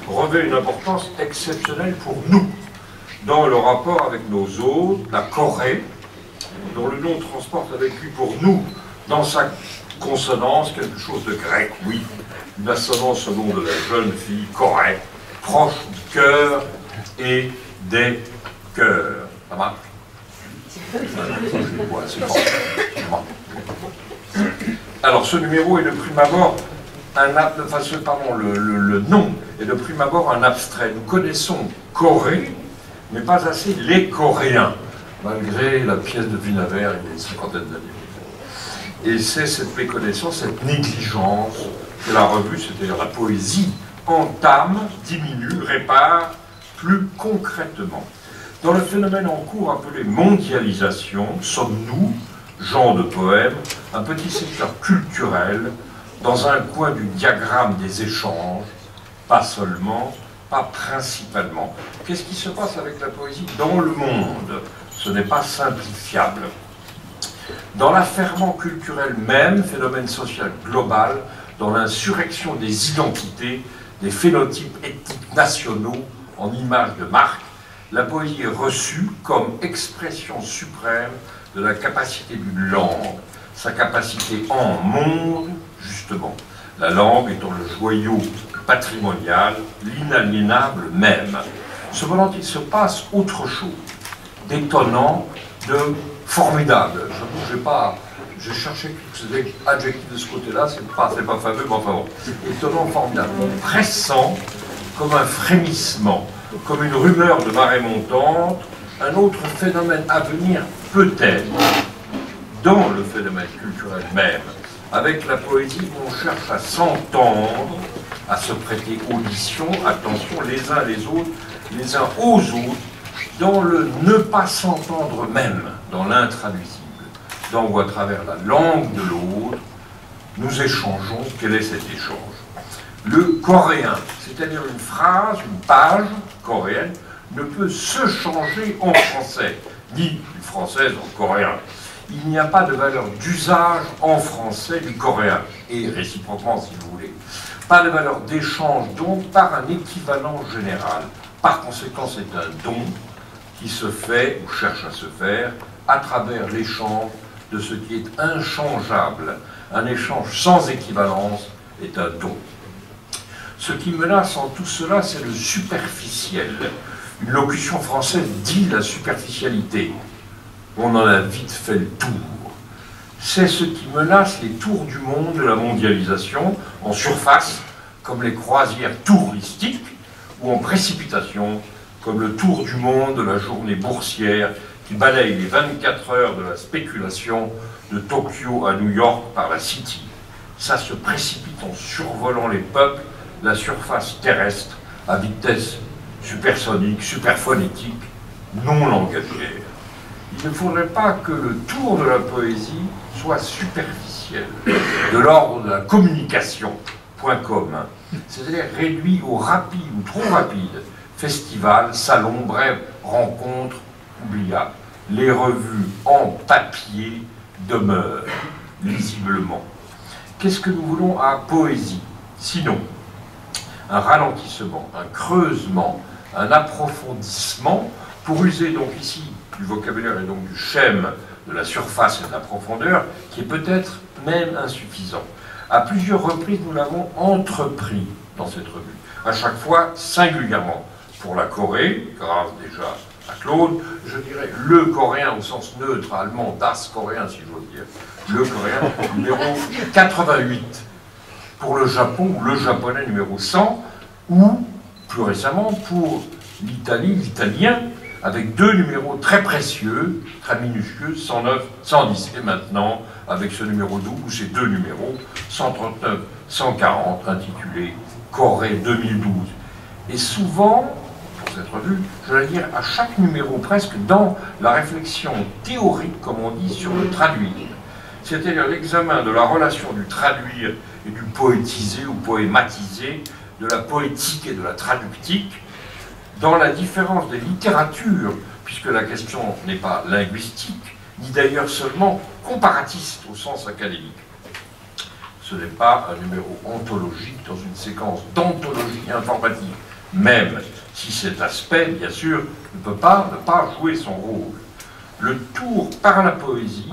revêt une importance exceptionnelle pour nous, dans le rapport avec nos hôtes, la Corée, dont le nom transporte avec lui pour nous, dans sa consonance, quelque chose de grec, oui, une assonance au nom de la jeune fille Corée, proche du cœur et des cœurs. Ça marche? Alors ce numéro est de prime abord le nom est de prime abord un abstrait. Nous connaissons Corée, mais pas assez les Coréens, malgré la pièce de Vinaver il y a une cinquantaine d'années. Et c'est cette méconnaissance, cette négligence que la revue, c'est-à-dire la poésie, entame, diminue, répare plus concrètement. Dans le phénomène en cours appelé mondialisation, sommes-nous, gens de poèmes, un petit secteur culturel dans un coin du diagramme des échanges, pas seulement, pas principalement. Qu'est-ce qui se passe avec la poésie dans le monde? Ce n'est pas simplifiable. Dans l'affairement culturel même, phénomène social global, dans l'insurrection des identités, des phénotypes ethniques nationaux en images de marque, la poésie est reçue comme expression suprême de la capacité d'une langue, sa capacité en monde, justement. La langue étant le joyau patrimonial, l'inaliénable même. Cependant, il se passe autre chose, d'étonnant, de formidable. J'ai cherché quelques adjectifs de ce côté-là, c'est pas fameux, mais enfin bon. Étonnant, formidable. Pressant, comme un frémissement, comme une rumeur de marée montante, un autre phénomène à venir peut-être, dans le phénomène culturel même. Avec la poésie, on cherche à s'entendre, à se prêter audition, attention, les uns les autres, les uns aux autres, dans le ne pas s'entendre même, dans l'intraduisible, dans ou à travers la langue de l'autre, nous échangeons. Quel est cet échange? Le coréen, c'est-à-dire une phrase, une page coréenne, ne peut se changer en français, ni du français en coréen. Il n'y a pas de valeur d'usage en français du coréen, et réciproquement si vous voulez. Pas de valeur d'échange donc par un équivalent général. Par conséquent, c'est un don qui se fait, ou cherche à se faire, à travers l'échange de ce qui est inchangeable. Un échange sans équivalence est un don. Ce qui menace en tout cela, c'est le superficiel. Une locution française dit la superficialité. On en a vite fait le tour. C'est ce qui menace les tours du monde de la mondialisation, en surface, comme les croisières touristiques, ou en précipitation, comme le tour du monde de la journée boursière qui balaye les 24 heures de la spéculation de Tokyo à New York par la City. Ça se précipite en survolant les peuples, la surface terrestre, à vitesse supersonique, superphonétique, non langagière. Il ne faudrait pas que le tour de la poésie soit superficiel, de l'ordre de la communication, point commun, c'est-à-dire réduit au rapide ou trop rapide, festival, salon, bref, rencontre, oubliable. Les revues en papier demeurent, lisiblement. Qu'est-ce que nous voulons à poésie? Sinon, un ralentissement, un creusement, un approfondissement, pour user donc ici du vocabulaire et donc du schème de la surface et de la profondeur, qui est peut-être même insuffisant. À plusieurs reprises, nous l'avons entrepris dans cette revue, à chaque fois singulièrement. Pour la Corée, grâce déjà à Claude, je dirais le coréen au sens neutre, allemand, das coréen si j'ose dire, le coréen numéro 88. Pour le Japon, le japonais numéro 100, ou plus récemment pour l'Italie, l'italien, avec deux numéros très précieux, très minuscules, 109, 110, et maintenant avec ce numéro 12, ou ces deux numéros, 139, 140, intitulés Corée 2012. Et souvent, pour cette revue, je vais dire à chaque numéro presque, dans la réflexion théorique, comme on dit, sur le traduire. C'est-à-dire l'examen de la relation du traduire et du poétiser ou poématiser, de la poétique et de la traductique, dans la différence des littératures, puisque la question n'est pas linguistique, ni d'ailleurs seulement comparatiste au sens académique. Ce n'est pas un numéro ontologique dans une séquence d'anthologie informatique, même si cet aspect, bien sûr, ne peut pas ne pas jouer son rôle. Le tour par la poésie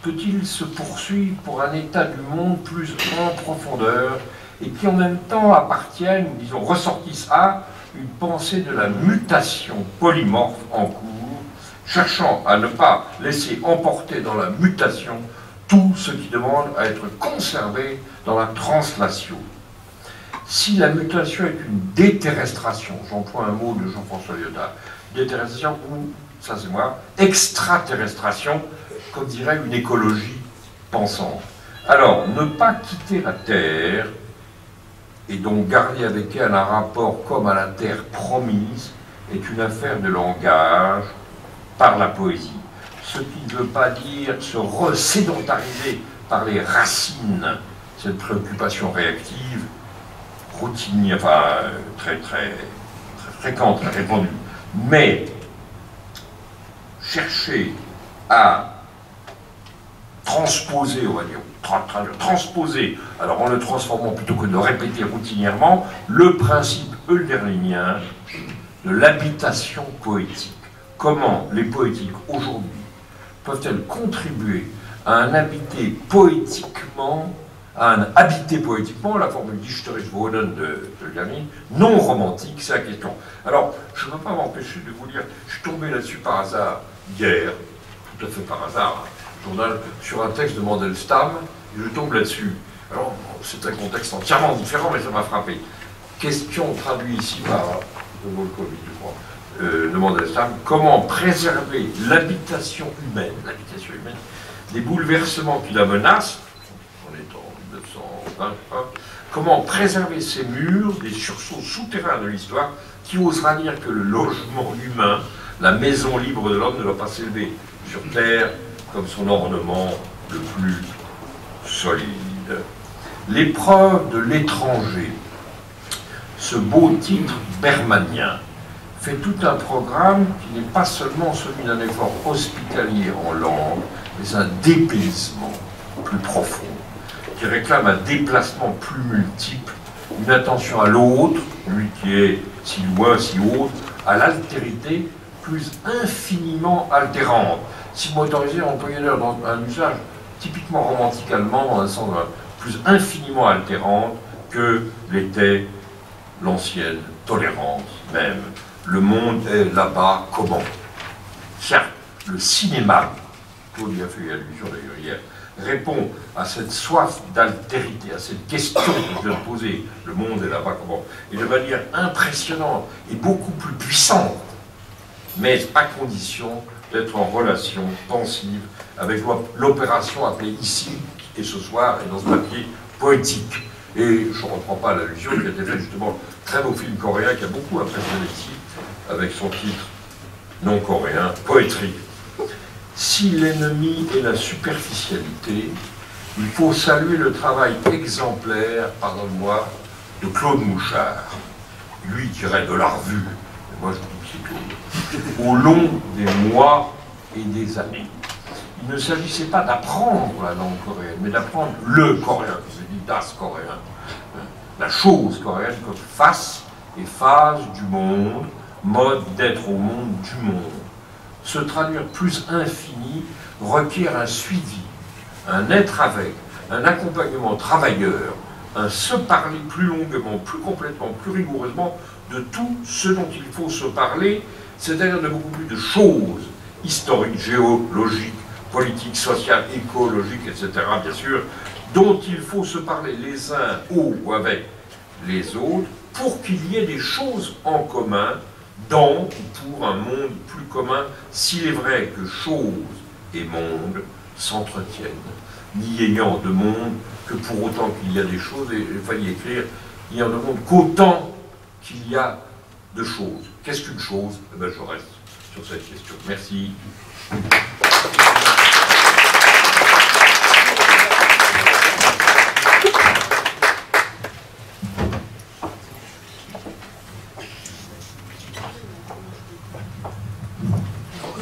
peut-il se poursuivre pour un état du monde plus en profondeur et qui en même temps appartiennent, ou disons ressortissent à, une pensée de la mutation polymorphe en cours, cherchant à ne pas laisser emporter dans la mutation tout ce qui demande à être conservé dans la translation. Si la mutation est une déterrestration, j'emploie un mot de Jean-François Lyotard, déterrestration ou, ça c'est moi, extraterrestration, comme dirait une écologie pensante. Alors, ne pas quitter la Terre, et donc garder avec elle un rapport comme à la terre promise, est une affaire de langage par la poésie. Ce qui ne veut pas dire se resédentariser par les racines, cette préoccupation réactive, routinière, enfin très fréquente, très répandue, mais chercher à transposer, on va dire, transposer, alors en le transformant plutôt que de le répéter routinièrement, le principe hölderlinien de l'habitation poétique. Comment les poétiques aujourd'hui peuvent-elles contribuer à habiter poétiquement, la formule Dichterische Wohnen de Hölderlin, non romantique, c'est la question. Alors, je ne peux pas m'empêcher de vous dire, je suis tombé là-dessus par hasard hier, tout à fait par hasard, journal, sur un texte de Mandelstam, et je tombe là-dessus. Alors, c'est un contexte entièrement différent, mais ça m'a frappé. Question traduite ici par de Volkovitch, je crois, de Mandelstam, comment préserver l'habitation humaine des bouleversements qui la menacent, on est en 1920, comment préserver ces murs des sursauts souterrains de l'histoire qui osera dire que le logement humain, la maison libre de l'homme ne doit pas s'élever sur terre comme son ornement le plus solide. L'épreuve de l'étranger, ce beau titre bermanien, fait tout un programme qui n'est pas seulement celui d'un effort hospitalier en langue, mais un dépaysement plus profond, qui réclame un déplacement plus multiple, une attention à l'autre, lui qui est si loin, si haut, à l'altérité plus infiniment altérante. Si vous m'autorisez à employer dans un usage typiquement romantique allemand, dans un sens plus infiniment altérante que l'était l'ancienne tolérance même. Le monde est là-bas comment? Certes, le cinéma, Claude y a fait allusion d'ailleurs hier, répond à cette soif d'altérité, à cette question que je viens de poser, le monde est là-bas comment, et de manière impressionnante et beaucoup plus puissante, mais à condition d'être en relation pensive avec l'opération appelée ici et ce soir, et dans ce papier, poétique. Et je ne reprends pas l'allusion qui a été faite justement, très beau film coréen qui a beaucoup impressionné ici, avec son titre non coréen, Poétrie. Si l'ennemi est la superficialité, il faut saluer le travail exemplaire, pardonne-moi, de Claude Mouchard. Lui qui rêve de la revue, et moi je dis que c'est Claude, au long des mois et des années. Il ne s'agissait pas d'apprendre la langue coréenne, mais d'apprendre le coréen, c'est dit das coréen, la chose coréenne comme face et phase du monde, mode d'être au monde du monde. Se traduire plus infini requiert un suivi, un être avec, un accompagnement travailleur, un se parler plus longuement, plus complètement, plus rigoureusement de tout ce dont il faut se parler, c'est-à-dire de beaucoup plus de choses historiques, géologiques, politiques, sociales, écologiques, etc., bien sûr, dont il faut se parler les uns ou avec les autres pour qu'il y ait des choses en commun dans ou pour un monde plus commun, s'il est vrai que choses et monde s'entretiennent, n'y ayant de monde que pour autant qu'il y a des choses, et il fallait écrire, n'y ayant de monde qu'autant qu'il y a de choses. Qu'est-ce qu'une chose? Eh bien, je reste sur cette question. Merci.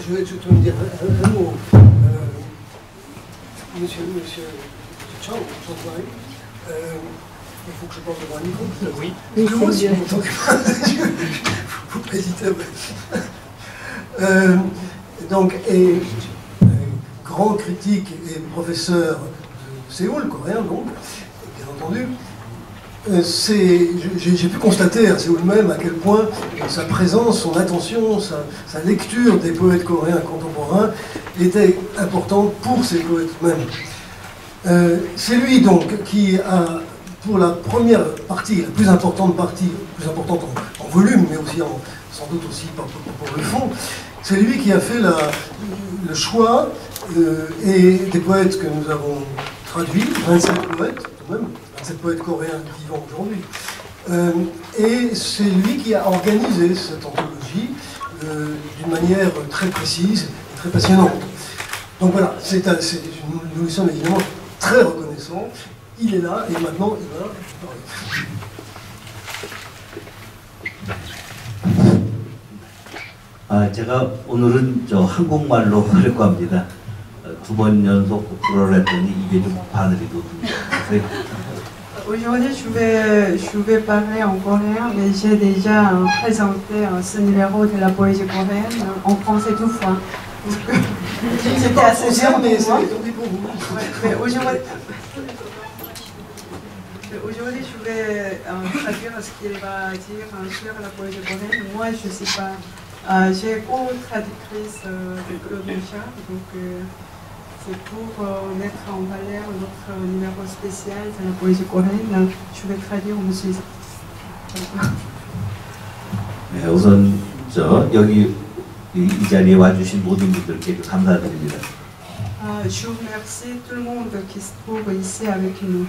Je vais tout dire un mot. Monsieur Chang, Il faut que je porte devant un micro. Oui. Excusez-moi si vous m'entendez pas. Faut pas hésiter. Donc, grand critique et professeur de Séoul, coréen donc, bien entendu. J'ai pu constater à Séoul même à quel point sa présence, son attention, sa lecture des poètes coréens contemporains était importante pour ces poètes mêmes. C'est lui donc qui a, pour la première partie, la plus importante partie, plus importante en volume, mais aussi sans doute aussi pour le fond, c'est lui qui a fait le choix et des poètes que nous avons traduits, 27 poètes, quand même, 27 poètes coréens vivants aujourd'hui. Et c'est lui qui a organisé cette anthologie d'une manière très précise et très passionnante. Donc voilà, nous lui sommes évidemment très reconnaissants. Il est là et maintenant il va parler. 제가 오늘은 한국말로 하려고 합니다. 2번 연속 불어를 했더니 입에 좀 바늘이 돋습니다. Aujourd'hui, je vais parler en coréen, mais j'ai déjà présenté ce numéro de la poésie coréenne en français 2 fois. C'était assez dur pour moi. Mais aujourd'hui, je vais traduire ce qu'il va dire sur la poésie coréenne. Moi, je ne sais pas. J'ai co-traductrice de Claude Mouchard, donc c'est pour mettre en valeur notre numéro spécial de la poésie coréenne. Je vais traduire monsieur. 네, 우선 여기 이 자리에 와주신 모든 분들께 감사드립니다. Je remercie tout le monde qui se trouve ici avec nous.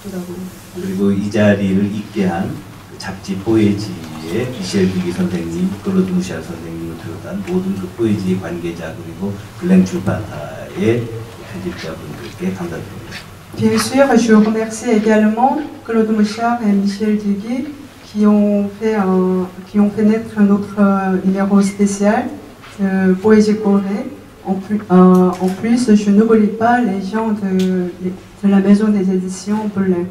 Tout d'abord. 그리고 이 자리를 있게 한 잡지 포에지의 미셸 비기 선생님, 클로드 무샬 선생님을 비롯한 모든 그 포에지 관계자 그리고 블랭 출판사의 편집자분들께 감사드립니다. Bien sûr, je remercie également Claude Mouchard et Michel Duguay qui ont fait naître notre numéro spécial de poésie coréenne. En plus, je n'oublie pas les gens de la maison des éditions Belin.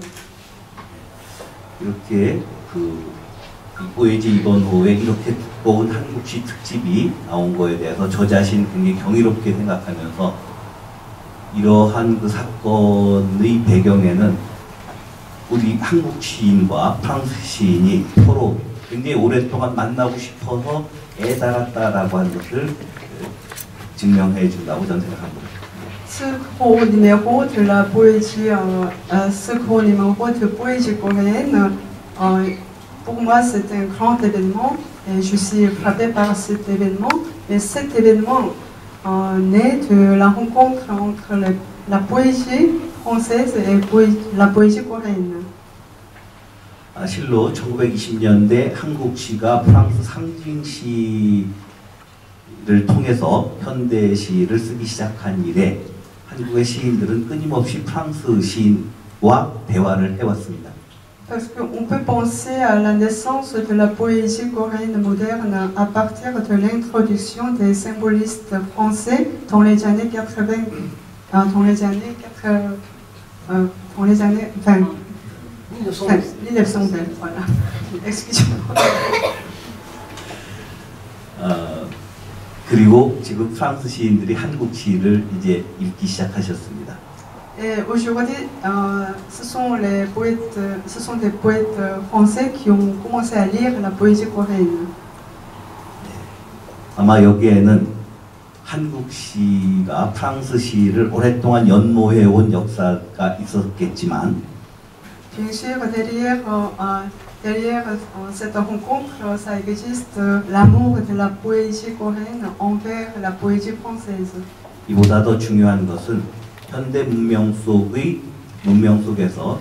이렇게 포에지 이번 호에 이렇게 두꺼운 한국시 특집이 나온 거에 대해서 저 자신 굉장히 경이롭게 생각하면서 이러한 그 사건의 배경에는 우리 한국 시인과 프랑스 시인이 서로 굉장히 오랫동안 만나고 싶어서 애달았다라고 하는 것을 증명해 준다고 저는 생각합니다. Ce gros numéro de la poésie, ce gros numéro de poésie coréenne, pour moi c'est un grand événement et je suis frappée par cet événement. Et cet événement naît de la rencontre entre la poésie française et la poésie coréenne. 실로 1920년대 한국시가 프랑스 상징시를 통해서 현대시를 쓰기 시작한 이래 한국의 시인들은 끊임없이 프랑스 시인과 대화를 해왔습니다. Parce qu'on peut penser à la naissance de la poésie coréenne moderne à partir de l'introduction des symbolistes français dans les années 80, dans les années 20. 1920, voilà. Excusez-moi. 그리고 지금 프랑스 시인들이 한국 시를 이제 읽기 시작하셨습니다. Et aujourd'hui, ce sont des poètes français qui ont commencé à lire la poésie coréenne. 아마 여기에는 한국 시가 프랑스 시를 오랫동안 연모해온 역사가 있었겠지만 Bien sûr, derrière cette rencontre, ça existe l'amour de la poésie coréenne envers la poésie française. 이보다 더 중요한 것은 현대 문명 속에서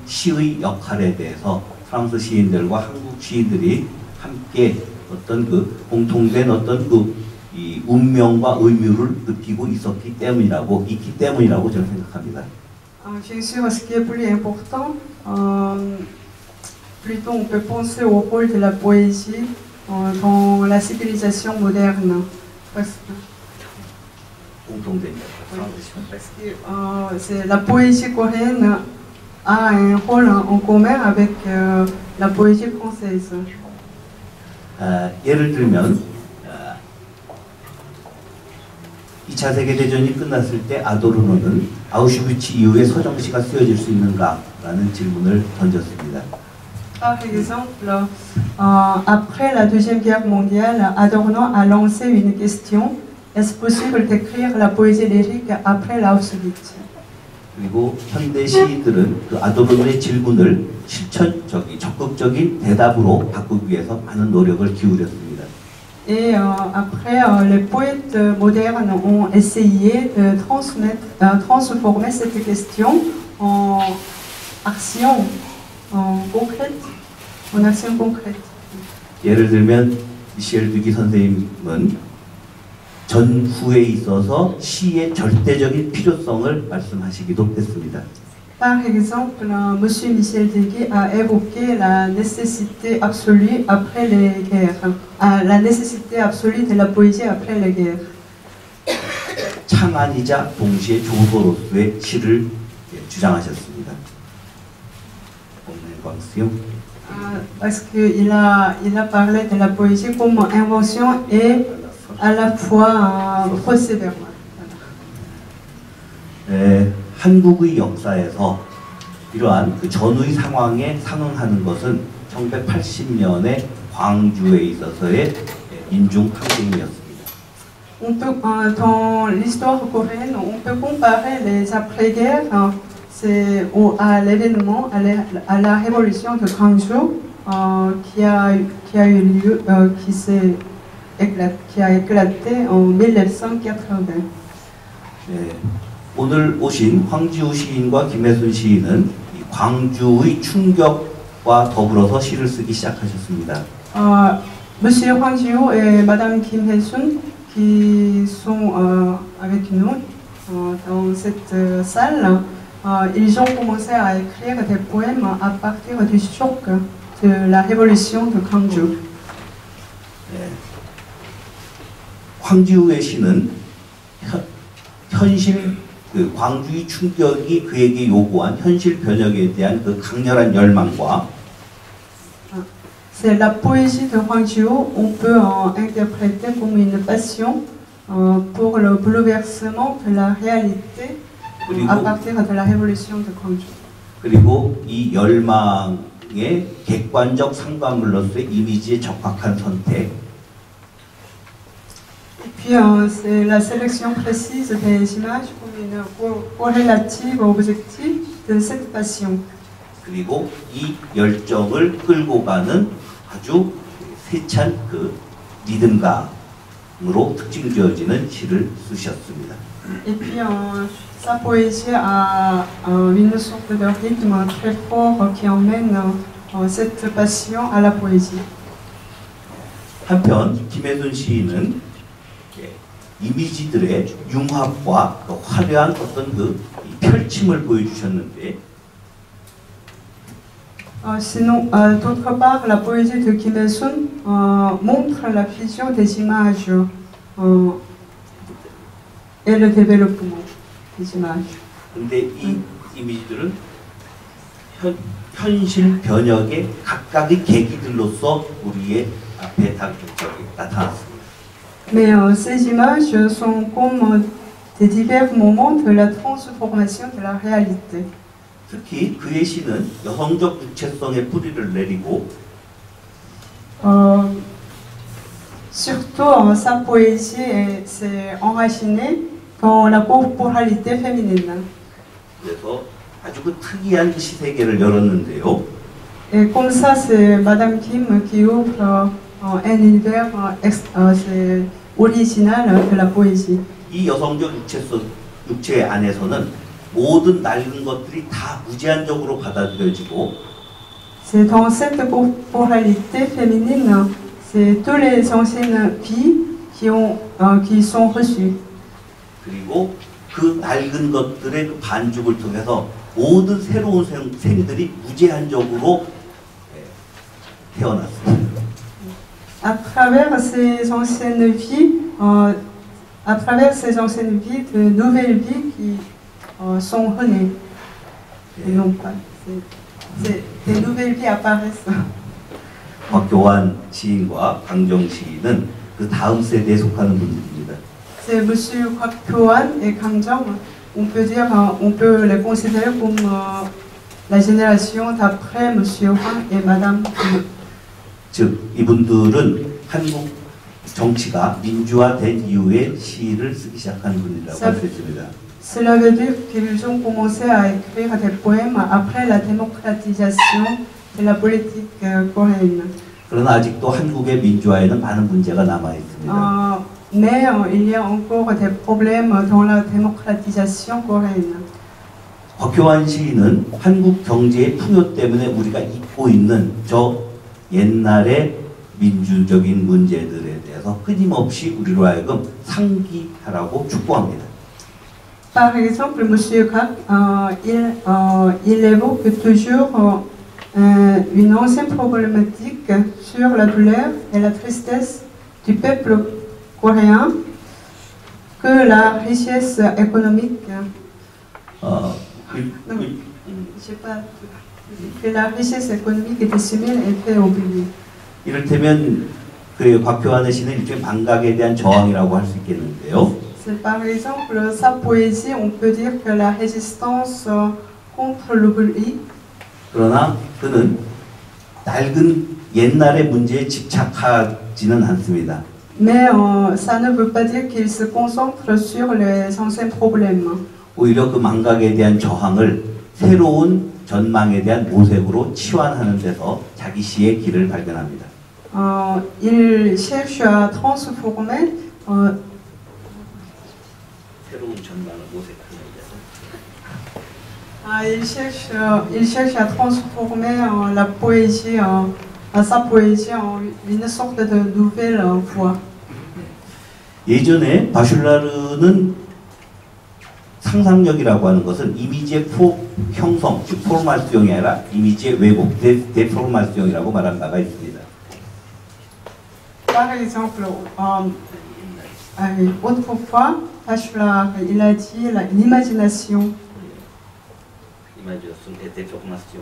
시의 역할에 대해서 프랑스 시인들과 한국 시인들이 함께 어떤 그 공통된 어떤 이 운명과 의무를 느끼고 있기 때문이라고 저는 생각합니다. Bien sûr, ce qui est plus important, plutôt on peut penser au rôle de la poésie dans la civilisation moderne. Parce que c'est la poésie coréenne a un rôle en commun avec la poésie française. 예를 들면 2차 세계대전이 끝났을 때 아도르노는 아우슈비츠 이후에 서정시가 쓰여질 수 있는가라는 질문을 던졌습니다. Par exemple, après la Deuxième Guerre mondiale, Adorno a lancé une question: est-ce possible d'écrire la poésie lyrique après l'Auschwitz? 그리고 현대 시인들은 그 아도르노의 질문을 실천적인, 적극적인 대답으로 바꾸기 위해서 많은 노력을 기울였습니다. Et après, les poètes modernes ont essayé de transformer cette question en action concrète. En action concrète. 예를 들면 미셸 듀기 선생님은 전후에 있어서 시의 절대적인 필요성을 말씀하시기도 했습니다. Par exemple, Monsieur Michel Deguy a évoqué la nécessité absolue après les guerres, la nécessité absolue de la poésie après les guerres. 창안이자 동시에 조소로서의 시를 주장하셨습니다. Parce qu'il a parlé de la poésie comme invention et à la fois procès verbal. 한국의 역사에서 이러한 그 전후의 상황에 상응하는 것은 1980년에 광주에 있어서의 민중항쟁이었습니다. Dans l'histoire coréenne, on peut comparer les après-guerres à l'événement, à la révolution de Gwangju qui a eu lieu, qui a éclaté en 1980. 오늘 오신 황지우 시인과 김혜순 시인은 이 광주의 충격과 더불어서 시를 쓰기 시작하셨습니다. Monsieur Hwang Ji-woo et Madame Kim Hae-sun qui sont avec nous dans cette salle, ils ont commencé à écrire des poèmes à partir du choc de la révolution de Gwangju. 황지우의 시는 현실 그 광주의 충격이 그에게 요구한 현실 변혁에 대한 그 강렬한 열망과 C'est la poésie de Hwang Ji-woo, on peut interpréter comme une passion pour le bouleversement de la réalité à partir de la révolution de Gwangju. 그리고 이 열망의 객관적 상반물로서의 이미지에 적합한 선택. Et puis c'est la sélection précise des images comme une corrélative objective de cette passion. 그리고 이 열정을 끌고 가는 아주 세찬 그 리듬감으로 특징지어지는 시를 쓰셨습니다. Et puis sa poésie a une sorte de rythme très fort qui emmène cette passion à la poésie. 한편 김혜순 시인은 이미지들의 융합과 화려한 어떤 그 펼침을 보여주셨는데. Sinon, d'autre part, la poésie de Kim Hae-sun montre la fusion des images et le développement des images. 근데 이 이미지들은 현실 변혁의 각각의 계기들로서 우리의 앞에 나타났습니다. Mais ces images sont comme des divers moments de la transformation de la réalité. 특히 그의 시는 여성적 주체성의 뿌리를 내리고 surtout sa poésie s'est enracinée dans la corporalité féminine. 그래서 아주 그 특이한 시 세계를 열었는데요. Et comme ça, c'est Madame Kim qui ouvre un univers original de la poésie. 이 여성적 육체 안에서는 모든 낡은 것들이 다 무제한적으로 받아들여지고 C'est dans cette corporalité féminine, c'est toutes les anciennes vies qui sont reçues. 그리고 그 낡은 것들의 그 반죽을 통해서 모든 새로운 생들이 무제한적으로 태어났습니다. À travers ces anciennes vies, de nouvelles vies qui sont renées et non pas. des nouvelles vies apparaissent. 곽교환 시인과 강정 시인은 그 다음 세대에 속하는 분들입니다. C'est Monsieur Kwak Kyoan et Kang Jong. On peut les considérer comme la génération d'après Monsieur Hwang et Madame Kim. 즉 이분들은 한국 정치가 민주화된 이후에 시를 쓰기 시작한 분이라고 할 수 있습니다. Cela veut dire qu'ils ont commencé à écrire des poèmes après la démocratisation de la politique coréenne. 그러나 아직도 한국의 민주화에는 많은 문제가 남아 있습니다. Mais il y a encore des problèmes dans la démocratisation coréenne. 곽교환 시인은 한국 경제의 풍요 때문에 우리가 잊고 있는 저 옛날의 민주적인 문제들에 대해서 끊임없이 우리로 하여금 상기하라고 촉구합니다. Par exemple, M. Kwak, il évoque toujours une ancienne problématique sur la douleur et la tristesse du peuple coréen, que la richesse économique, que la richesse économique dissimule et fait oublier. 이를테면 그 곽교환의 시는 일종의 반각에 대한 저항이라고 할 수 있겠는데요. C'est par exemple sa poésie, on peut dire que la résistance contre l'oubli. 그러나 그는 낡은 옛날의 문제에 집착하지는 않습니다. Mais ça ne veut pas dire qu'il se concentre sur les anciens problèmes. 오히려 그 망각에 대한 저항을 새로운 전망에 대한 모색으로 치환하는 데서 자기 시의 길을 발견합니다. Il cherche à transformer 새로운 전망을 모색하는 데서 il cherche à transformer la poésie, sa poésie en une sorte de nouvelle voie. 예전에 바슐라르는 상상력이라고 하는 것은 이미지의 형성, 즉 포르말수용이 아니라 이미지의 왜곡, 데포르말수용이라고 말한 바가 있습니다. Par exemple, autrefois, Bachelard, il a dit l'imagination. L'imagination et déformation.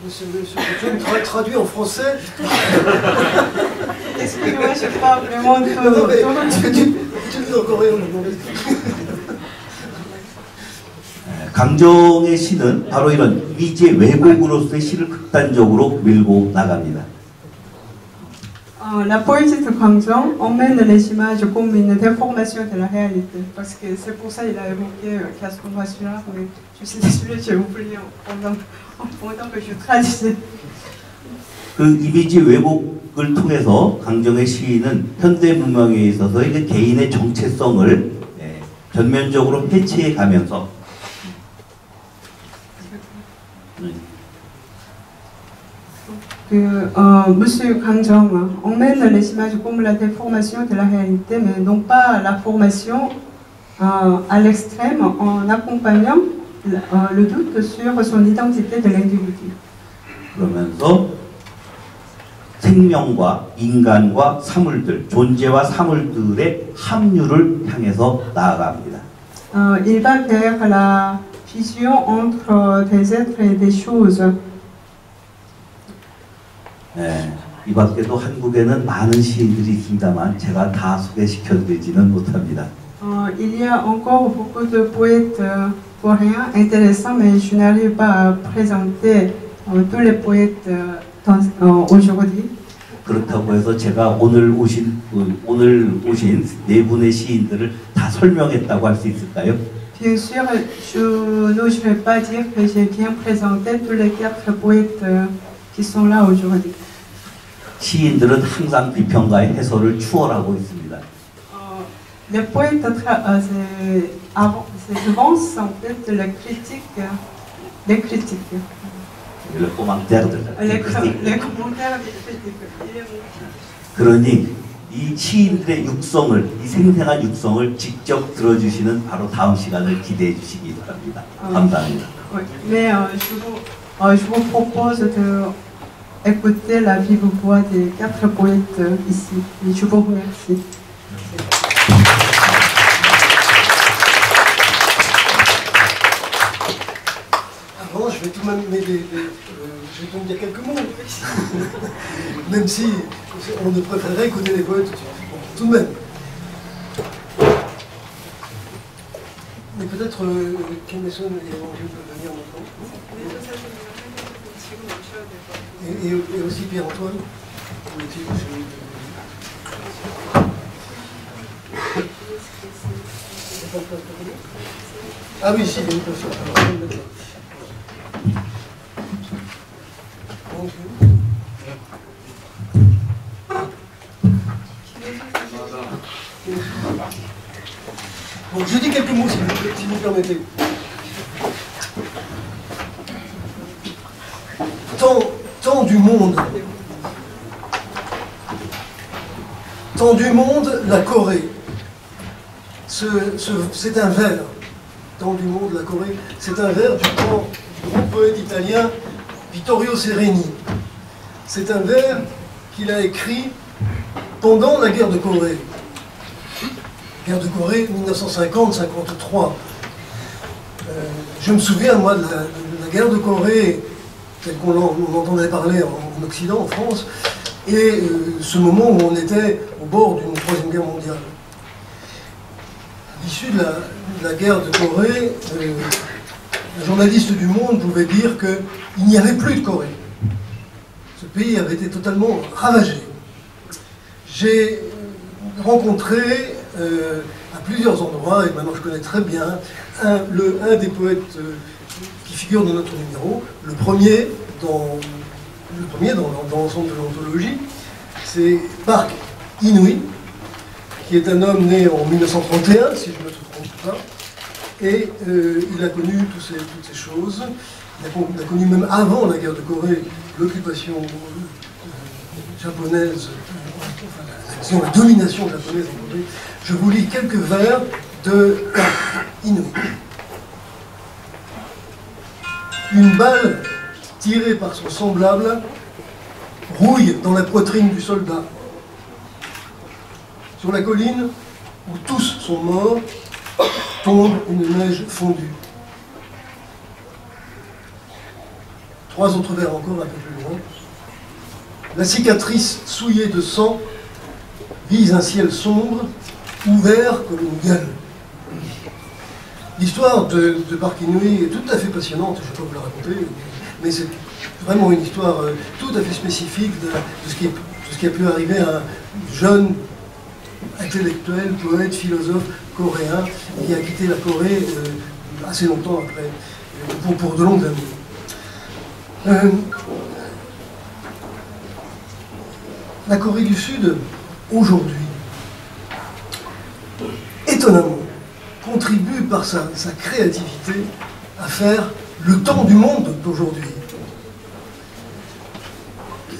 Monsieur, je traduis en français. Excusez-moi, je ne sais pas vraiment Non, mais tu dis en coréen. 강정의 시는 바로 이런 이미지의 왜곡으로서의 시를 극단적으로 밀고 나갑니다. La poésie de Kang Jong emmène les images comme une déformation de la réalité. Parce que c'est pour ça qu'il a évoqué Gaston Bachelard, mais je suis désolée, j'ai oublié pendant que je traduisais. 그 이미지 왜곡을 통해서 강정의 시인은 현대 문명에 있어서의 그 개인의 정체성을 전면적으로 해체해 가면서 Monsieur Kang Jong emmène les images comme la déformation de la réalité, mais non pas la formation à l'extrême en accompagnant le doute sur son identité de l'individu. 그러면서 생명과 인간과 사물들, 존재와 사물들의 합류를 향해서 나아갑니다. Il va vers la fusion entre des êtres et des choses. 네, 이 밖에도 한국에는 많은 시인들이 있습니다만 제가 다 소개시켜드리지는 못합니다. Il y a encore beaucoup de poètes coréens intéressants, mais je n'arrive pas à présenter tous les poètes aujourd'hui. 그렇다고 해서 제가 오늘 오신 네 분의 시인들을 다 설명했다고 할 수 있을까요? Bien sûr, je n'oserais pas dire que j'ai bien présenté tous les 4 poètes qui sont là aujourd'hui. 시인들은 항상 비평가의 해설을 추월하고 있습니다. Les poètes avancent en fait les critiques. Les commentaires des critiques. 그러니 이 시인들의 육성을, 이 생생한 육성을 직접 들어주시는 바로 다음 시간을 기대해 주시기 바랍니다. 감사합니다. Mais je vous propose d'écouter la vive voix des 4 poètes ici. Et je vous remercie. je vais tout de même je vais donc dire quelques mots. Même si on ne préférerait écouter les poètes tout de même. Mais peut-être Kim Il-sung et Wang Jiu peuvent venir maintenant. Et aussi Pierre-Antoine. Ah oui, si, il y a une personne. Bon, je dis quelques mots si vous permettez. Tant du monde, la Corée. C'est un vers. Tant du monde, la Corée. C'est un vers du grand poète italien Vittorio Sereni. C'est un vers qu'il a écrit pendant la guerre de Corée. Guerre de Corée 1950-53. Je me souviens, moi, de la guerre de Corée, telle qu'on entendait parler en Occident, en France, et ce moment où on était au bord d'une troisième guerre mondiale. À l'issue de la guerre de Corée, un journaliste du Monde pouvait dire qu'il n'y avait plus de Corée. Ce pays avait été totalement ravagé. J'ai rencontré à plusieurs endroits, et maintenant je connais très bien, un des poètes qui figure dans notre numéro, le premier dans l'ensemble de l'anthologie, c'est Park In-hui, qui est un homme né en 1931, si je ne me trompe pas, et il a connu toutes ces choses. Il a connu même avant la guerre de Corée l'occupation japonaise, enfin, la domination japonaise en Corée. Je vous lis quelques vers de In-hui. Une balle tirée par son semblable rouille dans la poitrine du soldat. Sur la colline, où tous sont morts, tombe une neige fondue. 3 autres vers encore un peu plus loin. La cicatrice souillée de sang vise un ciel sombre, ouvert comme une gueule. L'histoire de Park In-hui est tout à fait passionnante, je ne vais pas vous la raconter, mais c'est vraiment une histoire tout à fait spécifique de ce qui a pu arriver à un jeune intellectuel, poète, philosophe coréen qui a quitté la Corée assez longtemps après, pour de longues années. La Corée du Sud, aujourd'hui, étonnamment, contribue par sa créativité à faire le temps du monde d'aujourd'hui.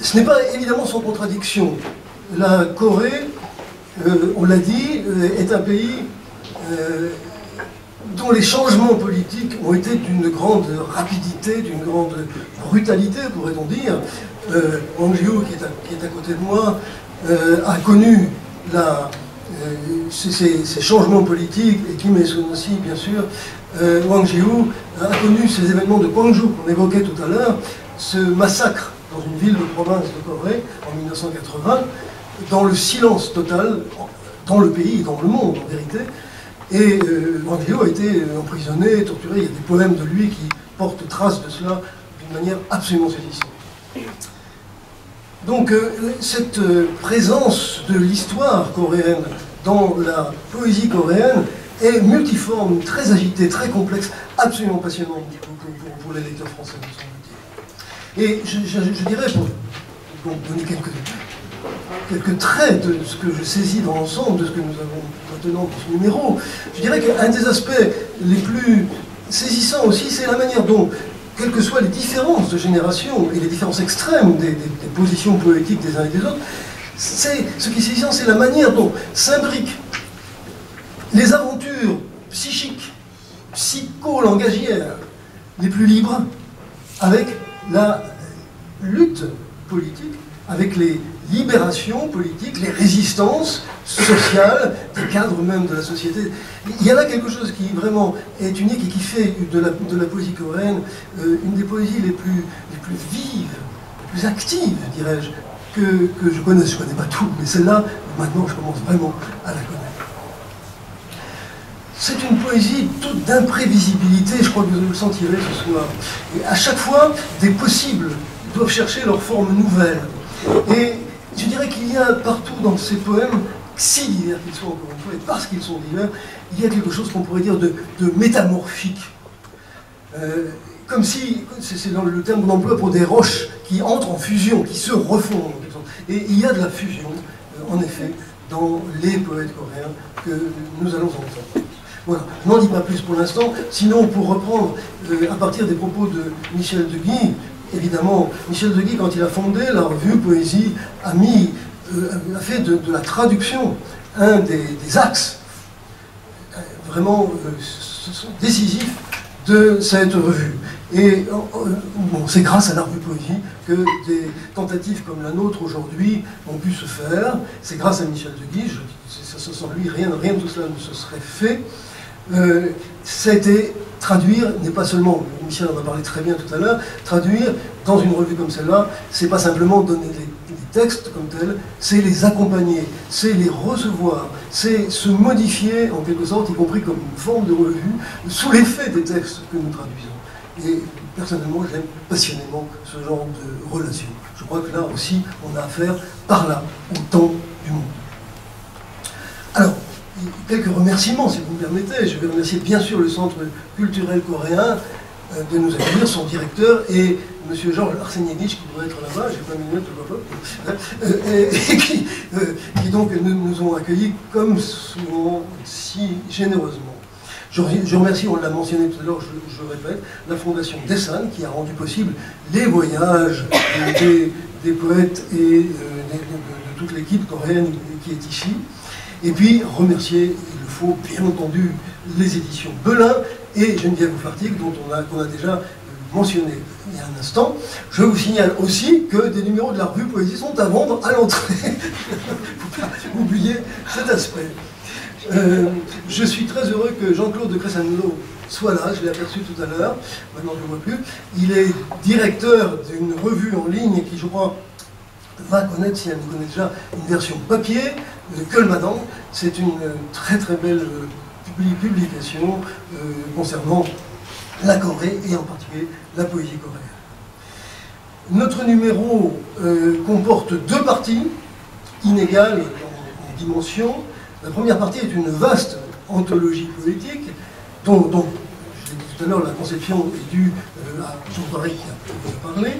Ce n'est pas évidemment sans contradiction. La Corée, on l'a dit, est un pays dont les changements politiques ont été d'une grande rapidité, d'une grande brutalité, pourrait-on dire. Wang Jiu, qui est à côté de moi, a connu ces changements politiques, et Kim Il-sung aussi, bien sûr. Wang Jiu a connu ces événements de Gwangju qu'on évoquait tout à l'heure, ce massacre dans une ville de province de Corée en 1980, dans le silence total, dans le pays et dans le monde en vérité. Et Wang Jiu a été emprisonné, torturé. Il y a des poèmes de lui qui portent trace de cela d'une manière absolument saisissante. Donc cette présence de l'histoire coréenne dans la poésie coréenne est multiforme, très agitée, très complexe, absolument passionnante pour les lecteurs français, me semble-t-il. Et je dirais, pour donner quelques traits de ce que je saisis dans l'ensemble de ce que nous avons maintenant dans ce numéro, je dirais qu'un des aspects les plus saisissants aussi, c'est la manière dont, quelles que soient les différences de génération et les différences extrêmes des positions poétiques des uns et des autres, ce qui est saisissant, c'est la manière dont s'imbriquent les aventures psychiques, psycho-langagières les plus libres avec la lutte politique, avec les libérations politiques, les résistances sociales, des cadres même de la société. Il y a là quelque chose qui vraiment est unique et qui fait de la poésie coréenne une des poésies les plus vives, les plus actives, dirais-je, que je connais. Je ne connais pas tout, mais celle-là, maintenant, je commence vraiment à la connaître. C'est une poésie toute d'imprévisibilité, je crois que vous le sentirez ce soir. Et à chaque fois, des possibles doivent chercher leur forme nouvelle. Et je dirais qu'il y a partout dans ces poèmes, si divers qu'ils soient encore une fois, et parce qu'ils sont divers, il y a quelque chose qu'on pourrait dire de métamorphique. Comme si, c'est dans le terme qu'on emploie pour des roches qui entrent en fusion, qui se refondent. Et il y a de la fusion, en effet, dans les poètes coréens que nous allons entendre. Voilà, je n'en dis pas plus pour l'instant, sinon pour reprendre à partir des propos de Michel Deguy, évidemment, Michel Deguy, quand il a fondé la revue Poésie, a fait de la traduction un des axes vraiment décisifs de cette revue. Et bon, c'est grâce à la revue Poésie que des tentatives comme la nôtre aujourd'hui ont pu se faire. C'est grâce à Michel Deguy, sans lui, rien de tout cela ne se serait fait. Ça a été traduire, n'est pas seulement, Michel en a parlé très bien tout à l'heure, traduire dans une revue comme celle-là, c'est pas simplement donner des textes comme tels, c'est les accompagner, c'est les recevoir, c'est se modifier en quelque sorte, y compris comme une forme de revue, sous l'effet des textes que nous traduisons. Et personnellement, j'aime passionnément ce genre de relation. Je crois que là aussi, on a affaire par là au temps du monde. Alors, quelques remerciements, si vous me permettez. Je vais remercier bien sûr le Centre culturel coréen de nous accueillir, son directeur, et M. Georges Arsenievich, qui doit être là-bas, j'ai pas mis le note, qui donc nous ont accueillis comme souvent, si généreusement. Je remercie, on l'a mentionné tout à l'heure, je répète, la Fondation Dessan, qui a rendu possible les voyages des poètes et de toute l'équipe coréenne qui est ici. Et puis remercier, il le faut bien entendu, les éditions Belin et Geneviève Oufartigue, qu'on a déjà mentionné il y a un instant. Je vous signale aussi que des numéros de la revue Poésie sont à vendre à l'entrée. Il ne faut pas oublier cet aspect. Je suis très heureux que Jean-Claude de Crescendo soit là, je l'ai aperçu tout à l'heure, maintenant je ne le vois plus. Il est directeur d'une revue en ligne qui, je crois, va connaître, si elle ne connaît déjà, une version papier, Keulmadang. C'est une très très belle publication concernant la Corée et en particulier la poésie coréenne. Notre numéro comporte deux parties inégales en dimension. La première partie est une vaste anthologie poétique dont je l'ai dit tout à l'heure, la conception est due à Jean-Paris qui a parlé,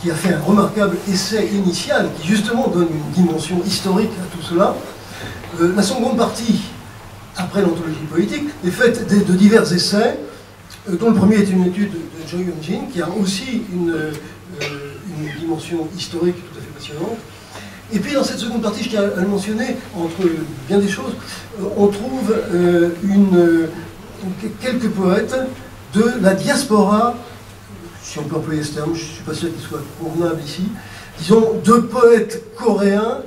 qui a fait un remarquable essai initial qui justement donne une dimension historique à tout cela. La seconde partie, après l'anthologie poétique, est faite de divers essais, dont le premier est une étude de Jo Hyun-jin, qui a aussi une dimension historique tout à fait passionnante. Et puis dans cette seconde partie, je tiens à le mentionner, entre bien des choses, on trouve quelques poètes de la diaspora, si on peut employer ce terme, je ne suis pas sûr qu'il soit convenable ici, disons deux poètes coréens,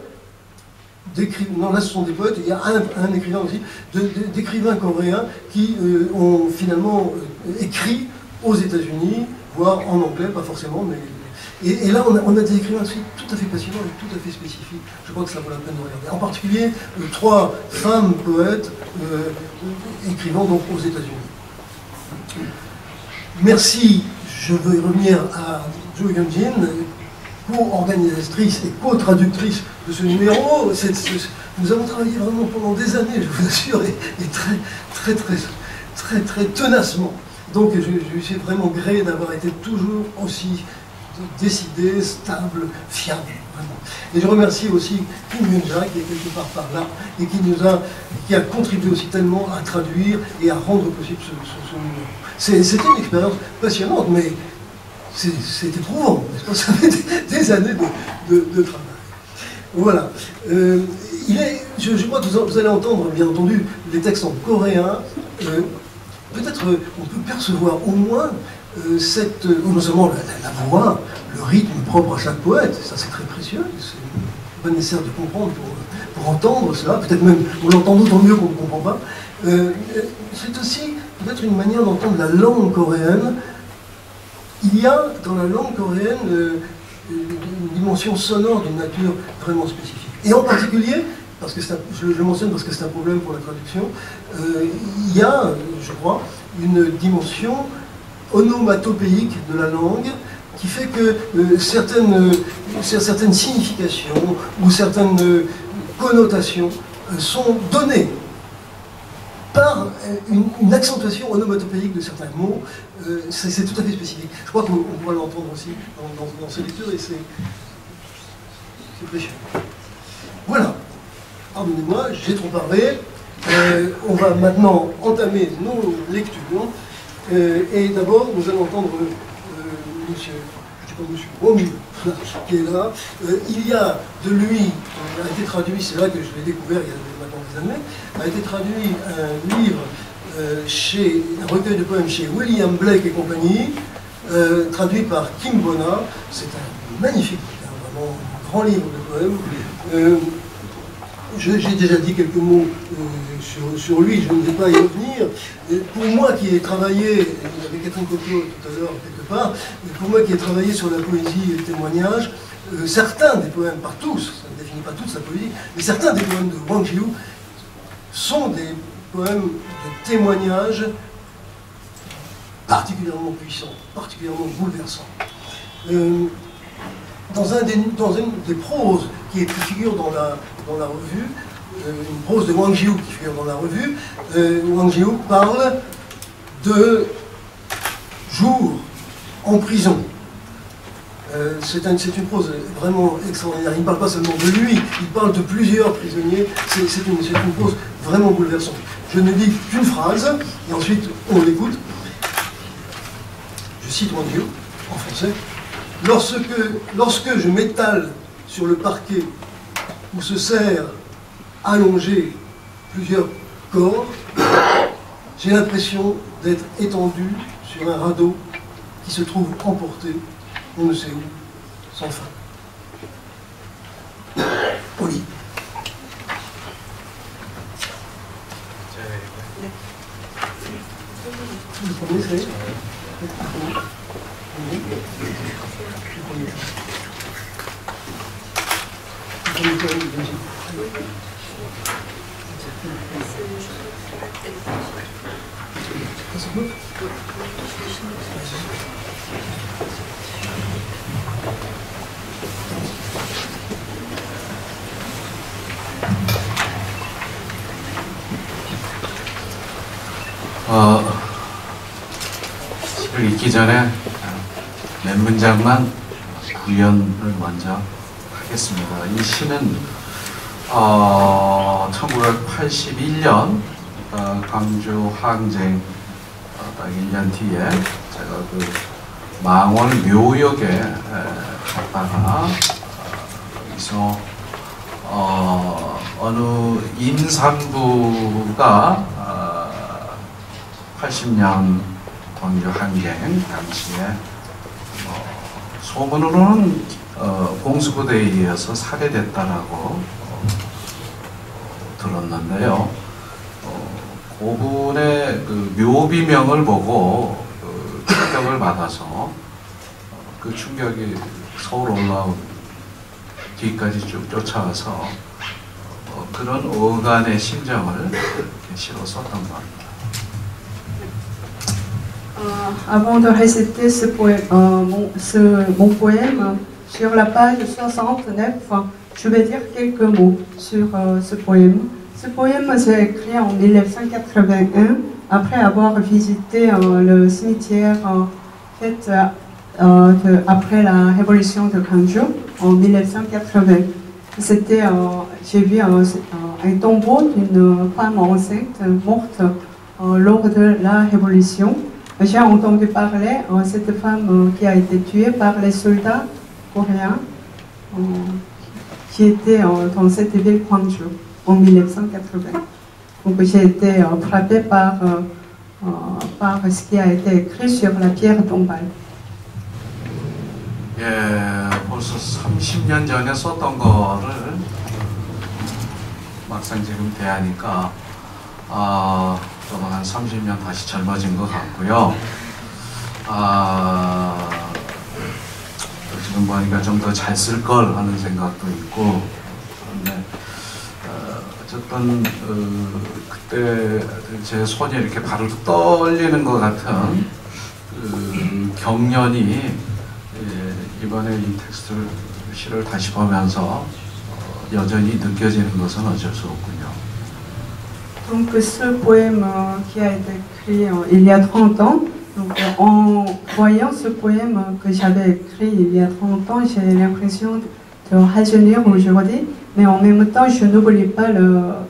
non là ce sont des poètes, il y a un écrivain aussi, d'écrivains coréens qui ont finalement écrit aux États-Unis, voire en anglais, pas forcément, mais... Et là, on a des écrivains aussi tout à fait passionnants et tout à fait spécifiques. Je crois que ça vaut la peine de regarder. En particulier, trois femmes poètes écrivant donc aux États-Unis. Merci, je veux revenir à Jo Hyun-jin, co-organisatrice et co-traductrice de ce numéro. Nous avons travaillé vraiment pendant des années, je vous assure, et très tenacement. Donc je suis vraiment gré d'avoir été toujours aussi décidé, stable, fiable, vraiment. Et je remercie aussi Kim Hyun-ja, qui est quelque part par là, et qui a contribué aussi tellement à traduire et à rendre possible ce numéro. C'était une expérience passionnante, mais c'est éprouvant, n'est-ce pas? Ça fait des années de travail. Voilà. Je crois que vous allez entendre, bien entendu, les textes en coréen. Peut-être on peut percevoir au moins non seulement la voix, le rythme propre à chaque poète, ça c'est très précieux, c'est pas nécessaire de comprendre pour entendre cela, peut-être même on l'entend d'autant mieux qu'on ne comprend pas. C'est aussi peut-être une manière d'entendre la langue coréenne. Il y a dans la langue coréenne une dimension sonore d'une nature vraiment spécifique. Et en particulier, parce que je le mentionne parce que c'est un problème pour la traduction, il y a, je crois, une dimension onomatopéique de la langue qui fait que certaines significations ou certaines connotations sont données par une accentuation onomatopéique de certains mots. C'est tout à fait spécifique. Je crois qu'on pourra l'entendre aussi dans ces lectures et c'est précieux. Voilà. Pardonnez-moi, j'ai trop parlé. On va maintenant entamer nos lectures. Et d'abord, nous allons entendre monsieur Romu, qui est là. Il y a de lui, a été traduit, c'est là que je l'ai découvert il y a maintenant des années, a été traduit un livre, un recueil de poèmes chez William Blake et compagnie, traduit par Kim Bona. C'est un magnifique, vraiment un grand livre de poèmes. J'ai déjà dit quelques mots sur lui, je ne vais pas y revenir. Pour moi qui ai travaillé, il y avait Catherine Cocteau tout à l'heure quelque part, pour moi qui ai travaillé sur la poésie et le témoignage, certains des poèmes, pas tous, ça ne définit pas toute sa poésie, mais certains des poèmes de Wang Jiu sont des poèmes de témoignage particulièrement puissants, particulièrement bouleversants. Dans une des proses qui figure dans la revue, une prose de Wang Jiu qui figure dans la revue, Wang Jiu parle de jours en prison. C'est une prose vraiment extraordinaire. Il ne parle pas seulement de lui, il parle de plusieurs prisonniers. C'est une prose vraiment bouleversante. Je ne dis qu'une phrase, et ensuite on l'écoute. Je cite Wang Jiu en français. Lorsque je m'étale sur le parquet où se serrent allongés plusieurs corps, j'ai l'impression d'être étendu sur un radeau qui se trouve emporté, on ne sait où, sans fin. Au lit. Le premier, c'est... 시를 읽기 전에 몇 문장만 구연을 먼저 하겠습니다. 이 시는 1981년 광주 항쟁 딱 1년 뒤에 제가 그 망원 묘역에 갔다가 여기서 어느 임산부가 80년 광주 항쟁 당시에 소문으로는 공수부대에 의해서 살해됐다라고 들었는데요. 그분의 그 묘비명을 보고 충격을 받아서 그 충격이 서울 올라온 뒤까지 쭉 쫓아와서 그런 어간의 심정을 시로 썼던 것 같습니다. Avant de réciter mon poème, sur la page 69, je vais dire quelques mots sur ce poème. Ce poème s'est écrit en 1981, après avoir visité le cimetière fait après la révolution de Gwangju en 1980. J'ai vu un tombeau d'une femme enceinte morte lors de la révolution. J'ai entendu parler de cette femme qui a été tuée par les soldats coréens qui étaient dans cette ville Gwangju en 1980. Donc j'ai été frappée par par ce qui a été écrit sur la pierre tombale. 예, 벌써 30년 전에 썼던 거를 막상 지금 대하니까 저도 한 30년 다시 젊어진 것 같고요. 지금 보니까 좀 더 잘 쓸 걸 하는 생각도 있고, 그런데 어쨌든 그때 제 손이 이렇게 바르륵 떨리는 것 같은 그 경련이 이번에 이 텍스트 시를 다시 보면서 여전히 느껴지는 것은 어쩔 수 없군요. Donc ce poème qui a été écrit il y a 30 ans, donc, en voyant ce poème que j'avais écrit il y a 30 ans, j'ai l'impression de rajeunir aujourd'hui, mais en même temps je n'oublie pas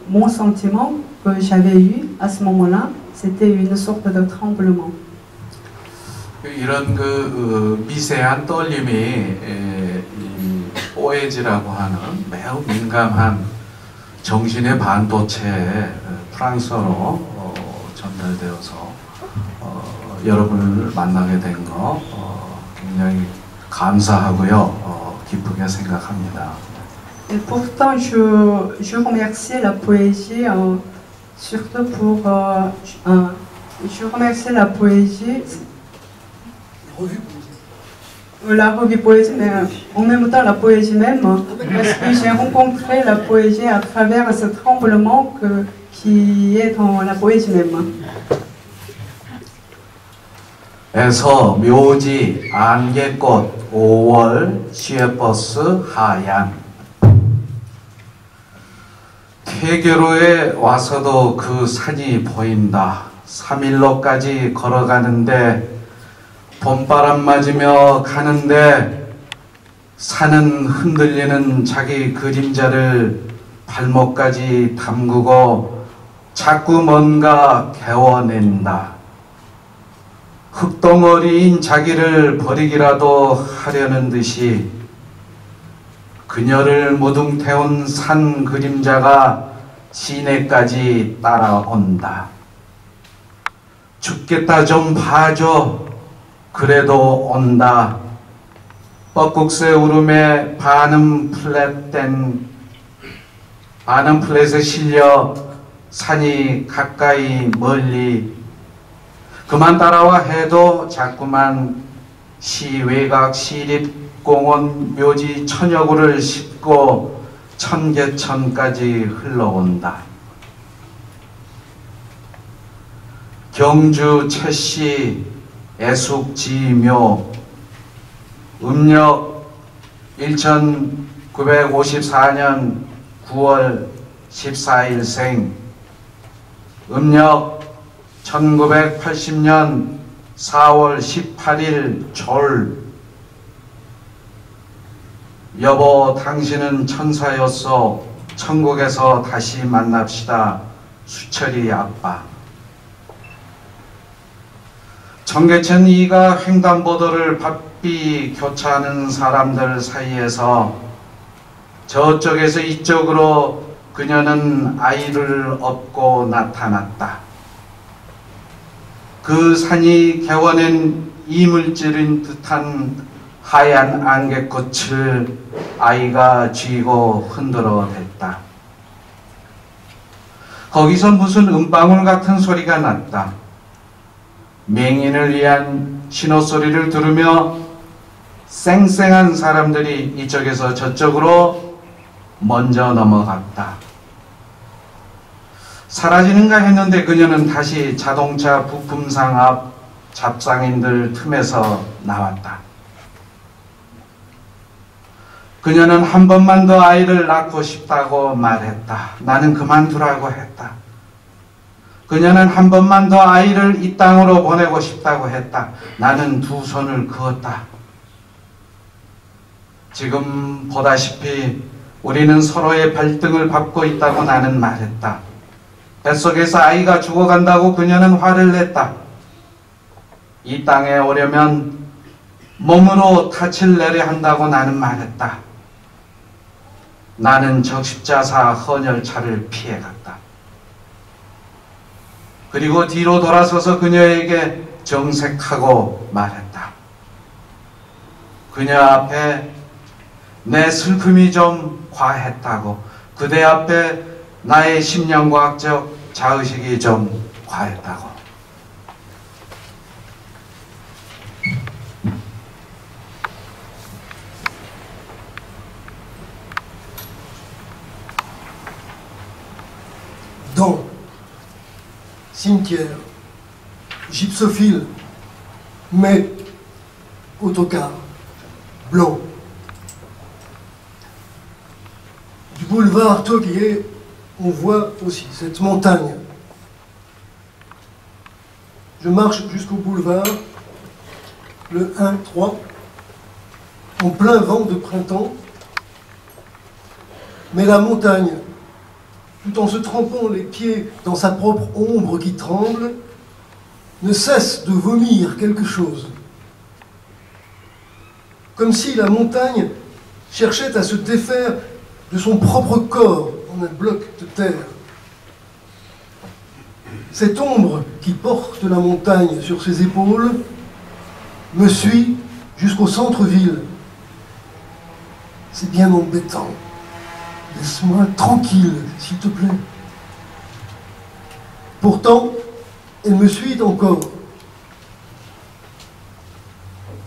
mon sentiment que j'avais eu à ce moment-là, c'était une sorte de tremblement. 이런 그 미세한 떨림이 이 포에지라고 하는 매우 민감한 정신의 반도체에 프랑스어로 전달되어서 여러분을 만나게 된 거 굉장히 감사하고요, 기쁘게 생각합니다. Et pourtant, je remercie la poésie, surtout pour... je remercie la poésie... La revue poésie, mais en même temps la poésie même, parce que j'ai rencontré la poésie à travers ce tremblement qui est dans la poésie même. 에서 묘지 안개꽃 5월 시외버스 하얀. 태계로에 와서도 그 산이 보인다. 3일로까지 걸어가는데 봄바람 맞으며 가는데 산은 흔들리는 자기 그림자를 발목까지 담그고 자꾸 뭔가 개워낸다. 흙덩어리인 자기를 버리기라도 하려는 듯이 그녀를 무둥태운 산 그림자가 시내까지 따라온다. 죽겠다 좀 봐줘. 그래도 온다. 뻐국새 울음에 반은 플랫에 실려 산이 가까이 멀리 그만 따라와 해도 자꾸만 시외곽 시립공원 묘지 천여구를 싣고 천계천까지 흘러온다. 경주 채씨 애숙지묘 음력 1954년 9월 14일생 음력 1980년 4월 18일 졸 여보 당신은 천사였소 천국에서 다시 만납시다 수철이 아빠 청계천 이가 횡단보도를 바삐 교차하는 사람들 사이에서 저쪽에서 이쪽으로 그녀는 아이를 업고 나타났다. 그 산이 개워낸 이물질인 듯한 하얀 안개꽃을 아이가 쥐고 흔들어 댔다. 거기서 무슨 음방울 같은 소리가 났다. 맹인을 위한 신호소리를 들으며 쌩쌩한 사람들이 이쪽에서 저쪽으로 먼저 넘어갔다. 사라지는가 했는데 그녀는 다시 자동차 부품상 앞 잡상인들 틈에서 나왔다. 그녀는 한 번만 더 아이를 낳고 싶다고 말했다. 나는 그만두라고 했다. 그녀는 한 번만 더 아이를 이 땅으로 보내고 싶다고 했다. 나는 두 손을 그었다. 지금 보다시피 우리는 서로의 발등을 밟고 있다고 나는 말했다. 뱃속에서 아이가 죽어간다고 그녀는 화를 냈다. 이 땅에 오려면 몸으로 닻을 내려 한다고 나는 말했다. 나는 적십자사 헌혈차를 피해갔다. 그리고 뒤로 돌아서서 그녀에게 정색하고 말했다. 그녀 앞에 내 슬픔이 좀 과했다고, 그대 앞에 나의 심령과학적 자의식이 좀 과했다고. Dans cimetière, gypsophile, mais autocar, blanc. Du boulevard Tauguier, on voit aussi cette montagne. Je marche jusqu'au boulevard, le 1-3, en plein vent de printemps, mais la montagne, tout en se trempant les pieds dans sa propre ombre qui tremble, ne cesse de vomir quelque chose. Comme si la montagne cherchait à se défaire de son propre corps en un bloc de terre. Cette ombre qui porte la montagne sur ses épaules me suit jusqu'au centre-ville. C'est bien embêtant. Laisse-moi tranquille, s'il te plaît. Pourtant, elle me suit encore.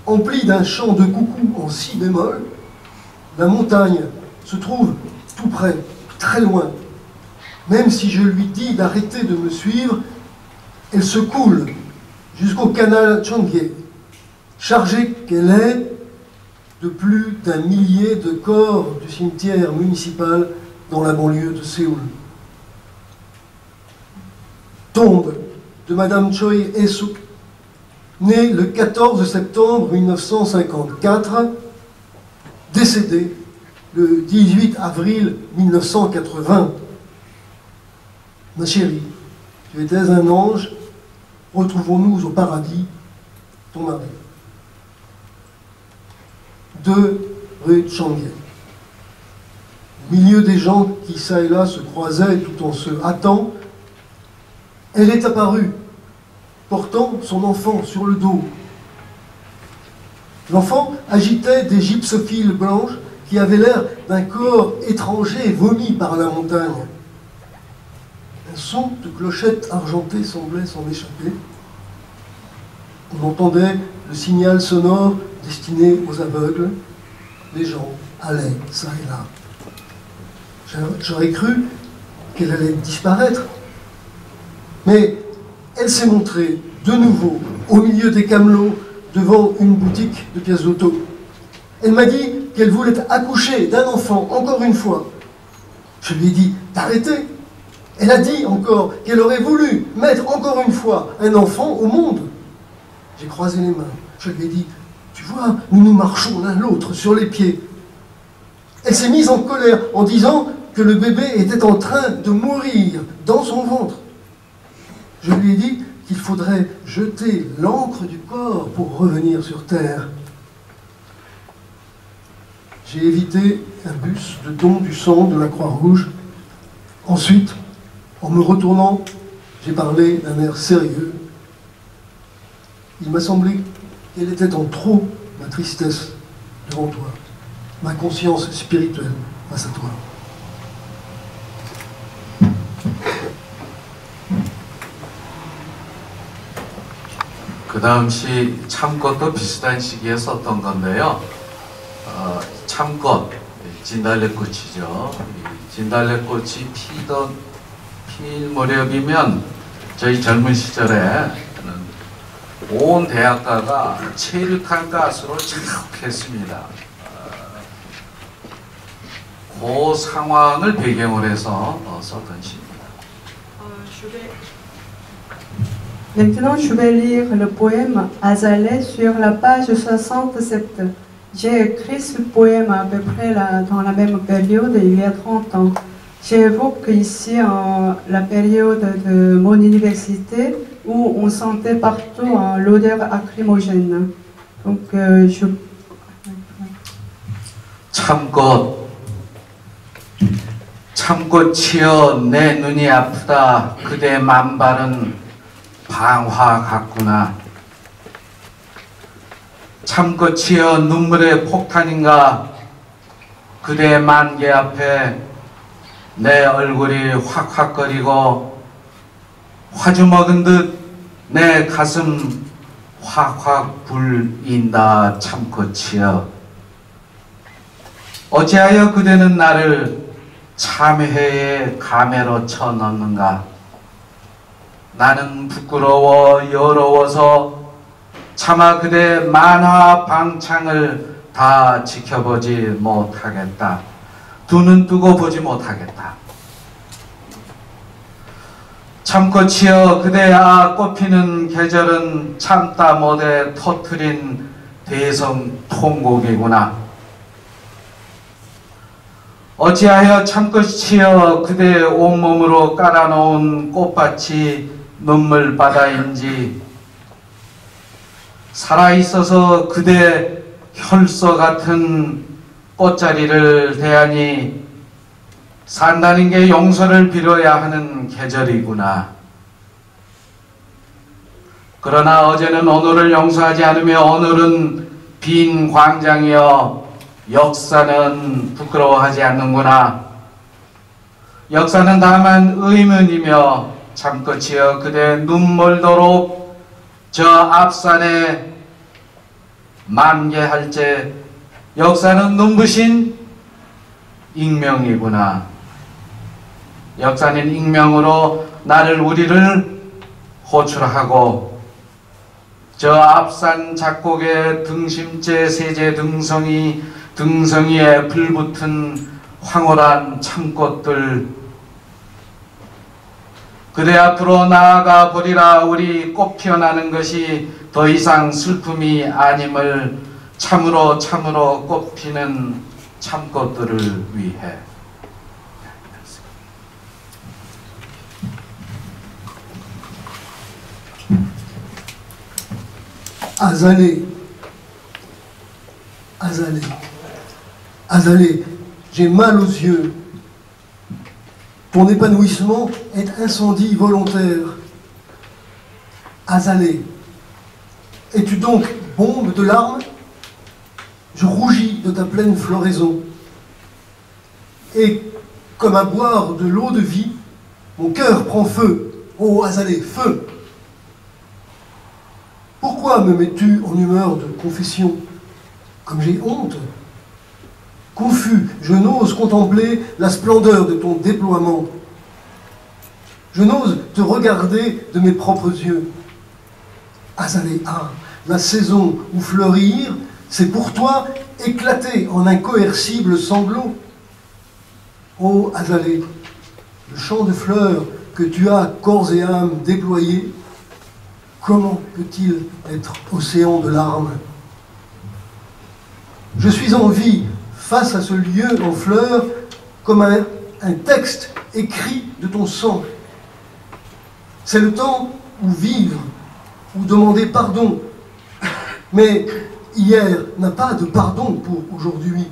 Emplie d'un chant de coucou en si bémol, la montagne se trouve tout près, très loin. Même si je lui dis d'arrêter de me suivre, elle se coule jusqu'au canal Changye, chargée qu'elle est de plus d'1 millier de corps du cimetière municipal dans la banlieue de Séoul. Tombe de Madame Choi Hae-suk, née le 14 septembre 1954, décédée le 18 avril 1980. Ma chérie, tu étais un ange, retrouvons-nous au paradis, ton mari. 2 rue Changye. Au milieu des gens qui, ça et là, se croisaient tout en se hâtant, elle est apparue, portant son enfant sur le dos. L'enfant agitait des gypsophiles blanches qui avaient l'air d'un corps étranger vomi par la montagne. Un son de clochette argentée semblait s'en échapper. On entendait le signal sonore destiné aux aveugles. Les gens allaient ça et là. J'aurais cru qu'elle allait disparaître. Mais elle s'est montrée de nouveau au milieu des camelots devant une boutique de pièces d'auto. Elle m'a dit qu'elle voulait accoucher d'un enfant, encore une fois. Je lui ai dit d'arrêter. Elle a dit encore qu'elle aurait voulu mettre encore une fois un enfant au monde. J'ai croisé les mains. Je lui ai dit, tu vois, nous nous marchons l'un l'autre sur les pieds. Elle s'est mise en colère en disant que le bébé était en train de mourir dans son ventre. Je lui ai dit qu'il faudrait jeter l'encre du corps pour revenir sur Terre. J'ai évité un bus de don du sang de la Croix-Rouge. Ensuite, en me retournant, j'ai parlé d'un air sérieux. Il m'a semblé qu'elle était en trop, ma tristesse, devant toi, ma conscience spirituelle face à toi. 그 다음 시 참꽃도 비슷한 시기에 썼던 건데요. 참꽃, 진달래꽃이죠. 진달래꽃이 필 무렵이면 저희 젊은 시절에 온 대학가가 체일칸 가스로 자욱했습니다. 그 상황을 배경으로 해서 썼던 시입니다. Maintenant, je vais lire le poème Azalée sur la page 67. J'ai écrit ce poème à peu près dans la même période, il y a 30 ans. J'évoque ici la période de mon université où on sentait partout l'odeur lacrymogène. Donc, 참꽃이여 내 눈이 아프다 그대 만발은 방화 같구나. 참꽃이여 눈물의 폭탄인가. 그대의 만개 앞에 내 얼굴이 확확거리고 화주 먹은 듯 내 가슴 확확 불인다. 참꽃이여 어찌하여 그대는 나를 참회의 가매로 쳐넣는가. 나는 부끄러워 여러워서 차마 그대 만화 방창을 다 지켜보지 못하겠다. 두 눈 뜨고 보지 못하겠다. 참꽃이여 그대야 꽃피는 계절은 참다 못해 터트린 대성통곡이구나. 어찌하여 참꽃이여 그대의 온몸으로 깔아놓은 꽃밭이 눈물바다인지 살아있어서 그대 혈서 같은 꽃자리를 대하니 산다는 게 용서를 빌어야 하는 계절이구나. 그러나 어제는 오늘을 용서하지 않으며 오늘은 빈 광장이여 역사는 부끄러워하지 않는구나. 역사는 다만 의문이며 참꽃이여 그대 눈물도록 저 앞산에 만개할제 역사는 눈부신 익명이구나. 역사는 익명으로 나를 우리를 호출하고 저 앞산 작곡의 등심제 세제 등성이에 불붙은 황홀한 참꽃들 그대 앞으로 나아가 보리라. 우리 꽃 피어나는 것이 더 이상 슬픔이 아님을 참으로 꽃 피는 참꽃들을 위해. Azalée, Azalée, Azalée, j'ai mal aux yeux. Ton épanouissement est incendie volontaire. Azalée, es-tu donc bombe de larmes? Je rougis de ta pleine floraison. Et comme à boire de l'eau de vie, mon cœur prend feu. Oh Azalée, feu! Pourquoi me mets-tu en humeur de confession? Comme j'ai honte. Confus, je n'ose contempler la splendeur de ton déploiement. Je n'ose te regarder de mes propres yeux. Azalée, ah, la saison où fleurir, c'est pour toi éclater en incoercibles sanglots. Oh Azalée, le champ de fleurs que tu as corps et âme déployé, comment peut-il être océan de larmes? Je suis en vie face à ce lieu en fleurs comme un texte écrit de ton sang. C'est le temps où vivre, où demander pardon. Mais hier n'a pas de pardon pour aujourd'hui.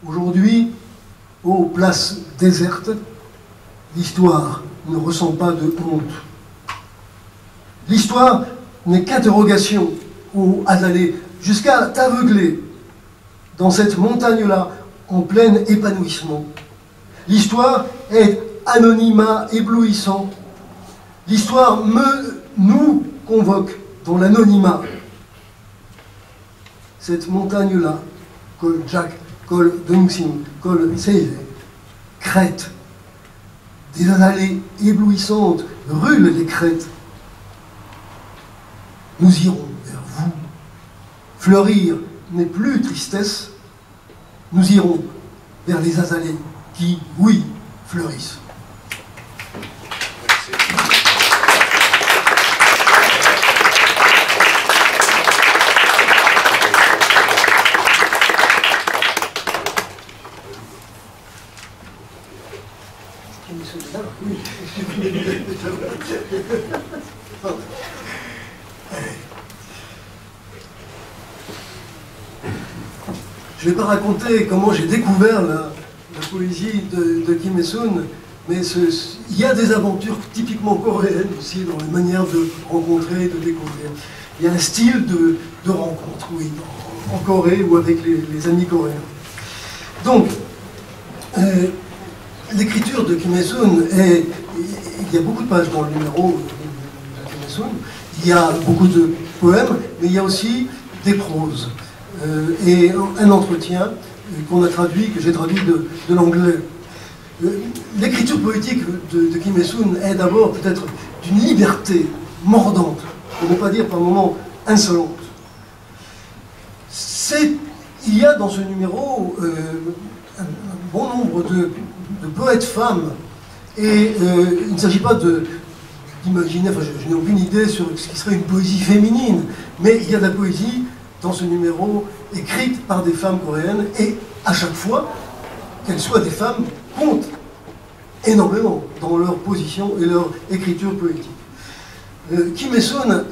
Aujourd'hui, aux places désertes, l'histoire ne ressent pas de honte. L'histoire n'est qu'interrogation, ô Azalée, jusqu'à t'aveugler dans cette montagne-là en plein épanouissement. L'histoire est anonymat éblouissant. L'histoire nous convoque dans l'anonymat. Cette montagne-là, Col Jack, Col Dungsing, Col Seize, crête. Des azalées éblouissantes brûlent les crêtes. Nous irons vers vous. Fleurir n'est plus tristesse. Nous irons vers les azalées qui, oui, fleurissent. Je ne vais pas raconter comment j'ai découvert la poésie de Kim Il-sung. mais il y a des aventures typiquement coréennes aussi dans la manière de rencontrer, de découvrir. Il y a un style de rencontre, oui, en Corée ou avec les amis coréens. Donc, l'écriture de Kim Il-sung, il y a beaucoup de pages dans le numéro de Kim Il-sung, il y a beaucoup de poèmes, mais il y a aussi des proses et un entretien qu'on a traduit, que j'ai traduit de l'anglais. L'écriture poétique de Kim Il-sung est d'abord peut-être d'une liberté mordante, pour ne pas dire par moments insolente. Il y a dans ce numéro un bon nombre de poètes femmes, et il ne s'agit pas d'imaginer, enfin je n'ai aucune idée sur ce qui serait une poésie féminine, mais il y a de la poésie dans ce numéro écrite par des femmes coréennes, et à chaque fois, qu'elles soient des femmes, comptent énormément dans leur position et leur écriture poétique. Kim Il-sung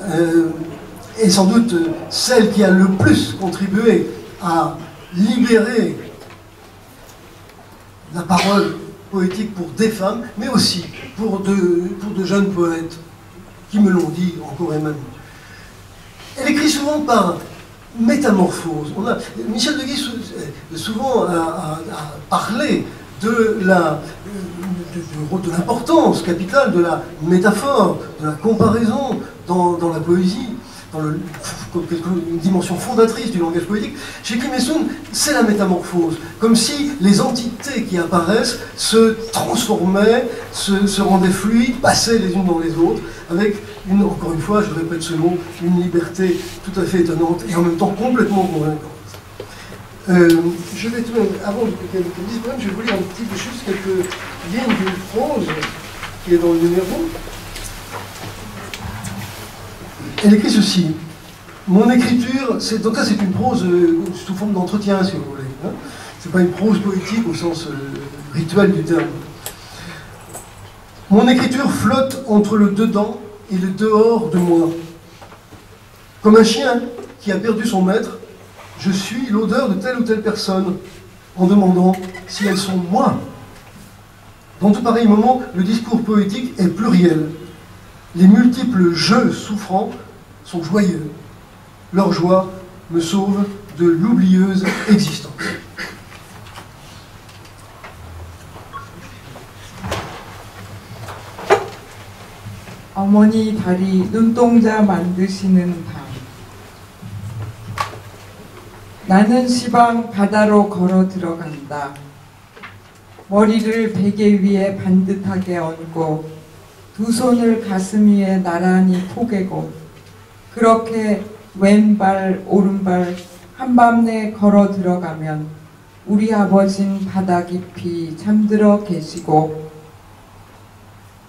est sans doute celle qui a le plus contribué à libérer la parole poétique pour des femmes, mais aussi pour de jeunes poètes qui me l'ont dit en Corée même. Elle écrit souvent par métamorphose. Michel de Guy souvent a parlé de l'importance capitale de la métaphore, de la comparaison dans la poésie, dans une dimension fondatrice du langage poétique. Chez Kim Il-sung, c'est la métamorphose, comme si les entités qui apparaissent se transformaient, se rendaient fluides, passaient les unes dans les autres, avec encore une fois, je répète ce mot, une liberté tout à fait étonnante et en même temps complètement convaincante. Je vais tout de même, avant qu'elle dise poème, je vais vous lire juste quelques lignes d'une prose qui est dans le numéro. Elle écrit ceci. Mon écriture, donc ça c'est une prose sous forme d'entretien, si vous voulez. Hein. C'est pas une prose poétique au sens rituel du terme. Mon écriture flotte entre le dedans et le dehors de moi. Comme un chien qui a perdu son maître, je suis l'odeur de telle ou telle personne en demandant si elles sont moi. Dans tout pareil moment, le discours poétique est pluriel. Les multiples jeux souffrants sont joyeux. Leur joie me sauve de l'oublieuse existence. 어머니 다리 눈동자 만드시는 밤. 나는 시방 바다로 걸어 들어간다. 머리를 베개 위에 반듯하게 얹고 두 손을 가슴 위에 나란히 포개고 그렇게 왼발 오른발 한밤내 걸어 들어가면 우리 아버진 바다 깊이 잠들어 계시고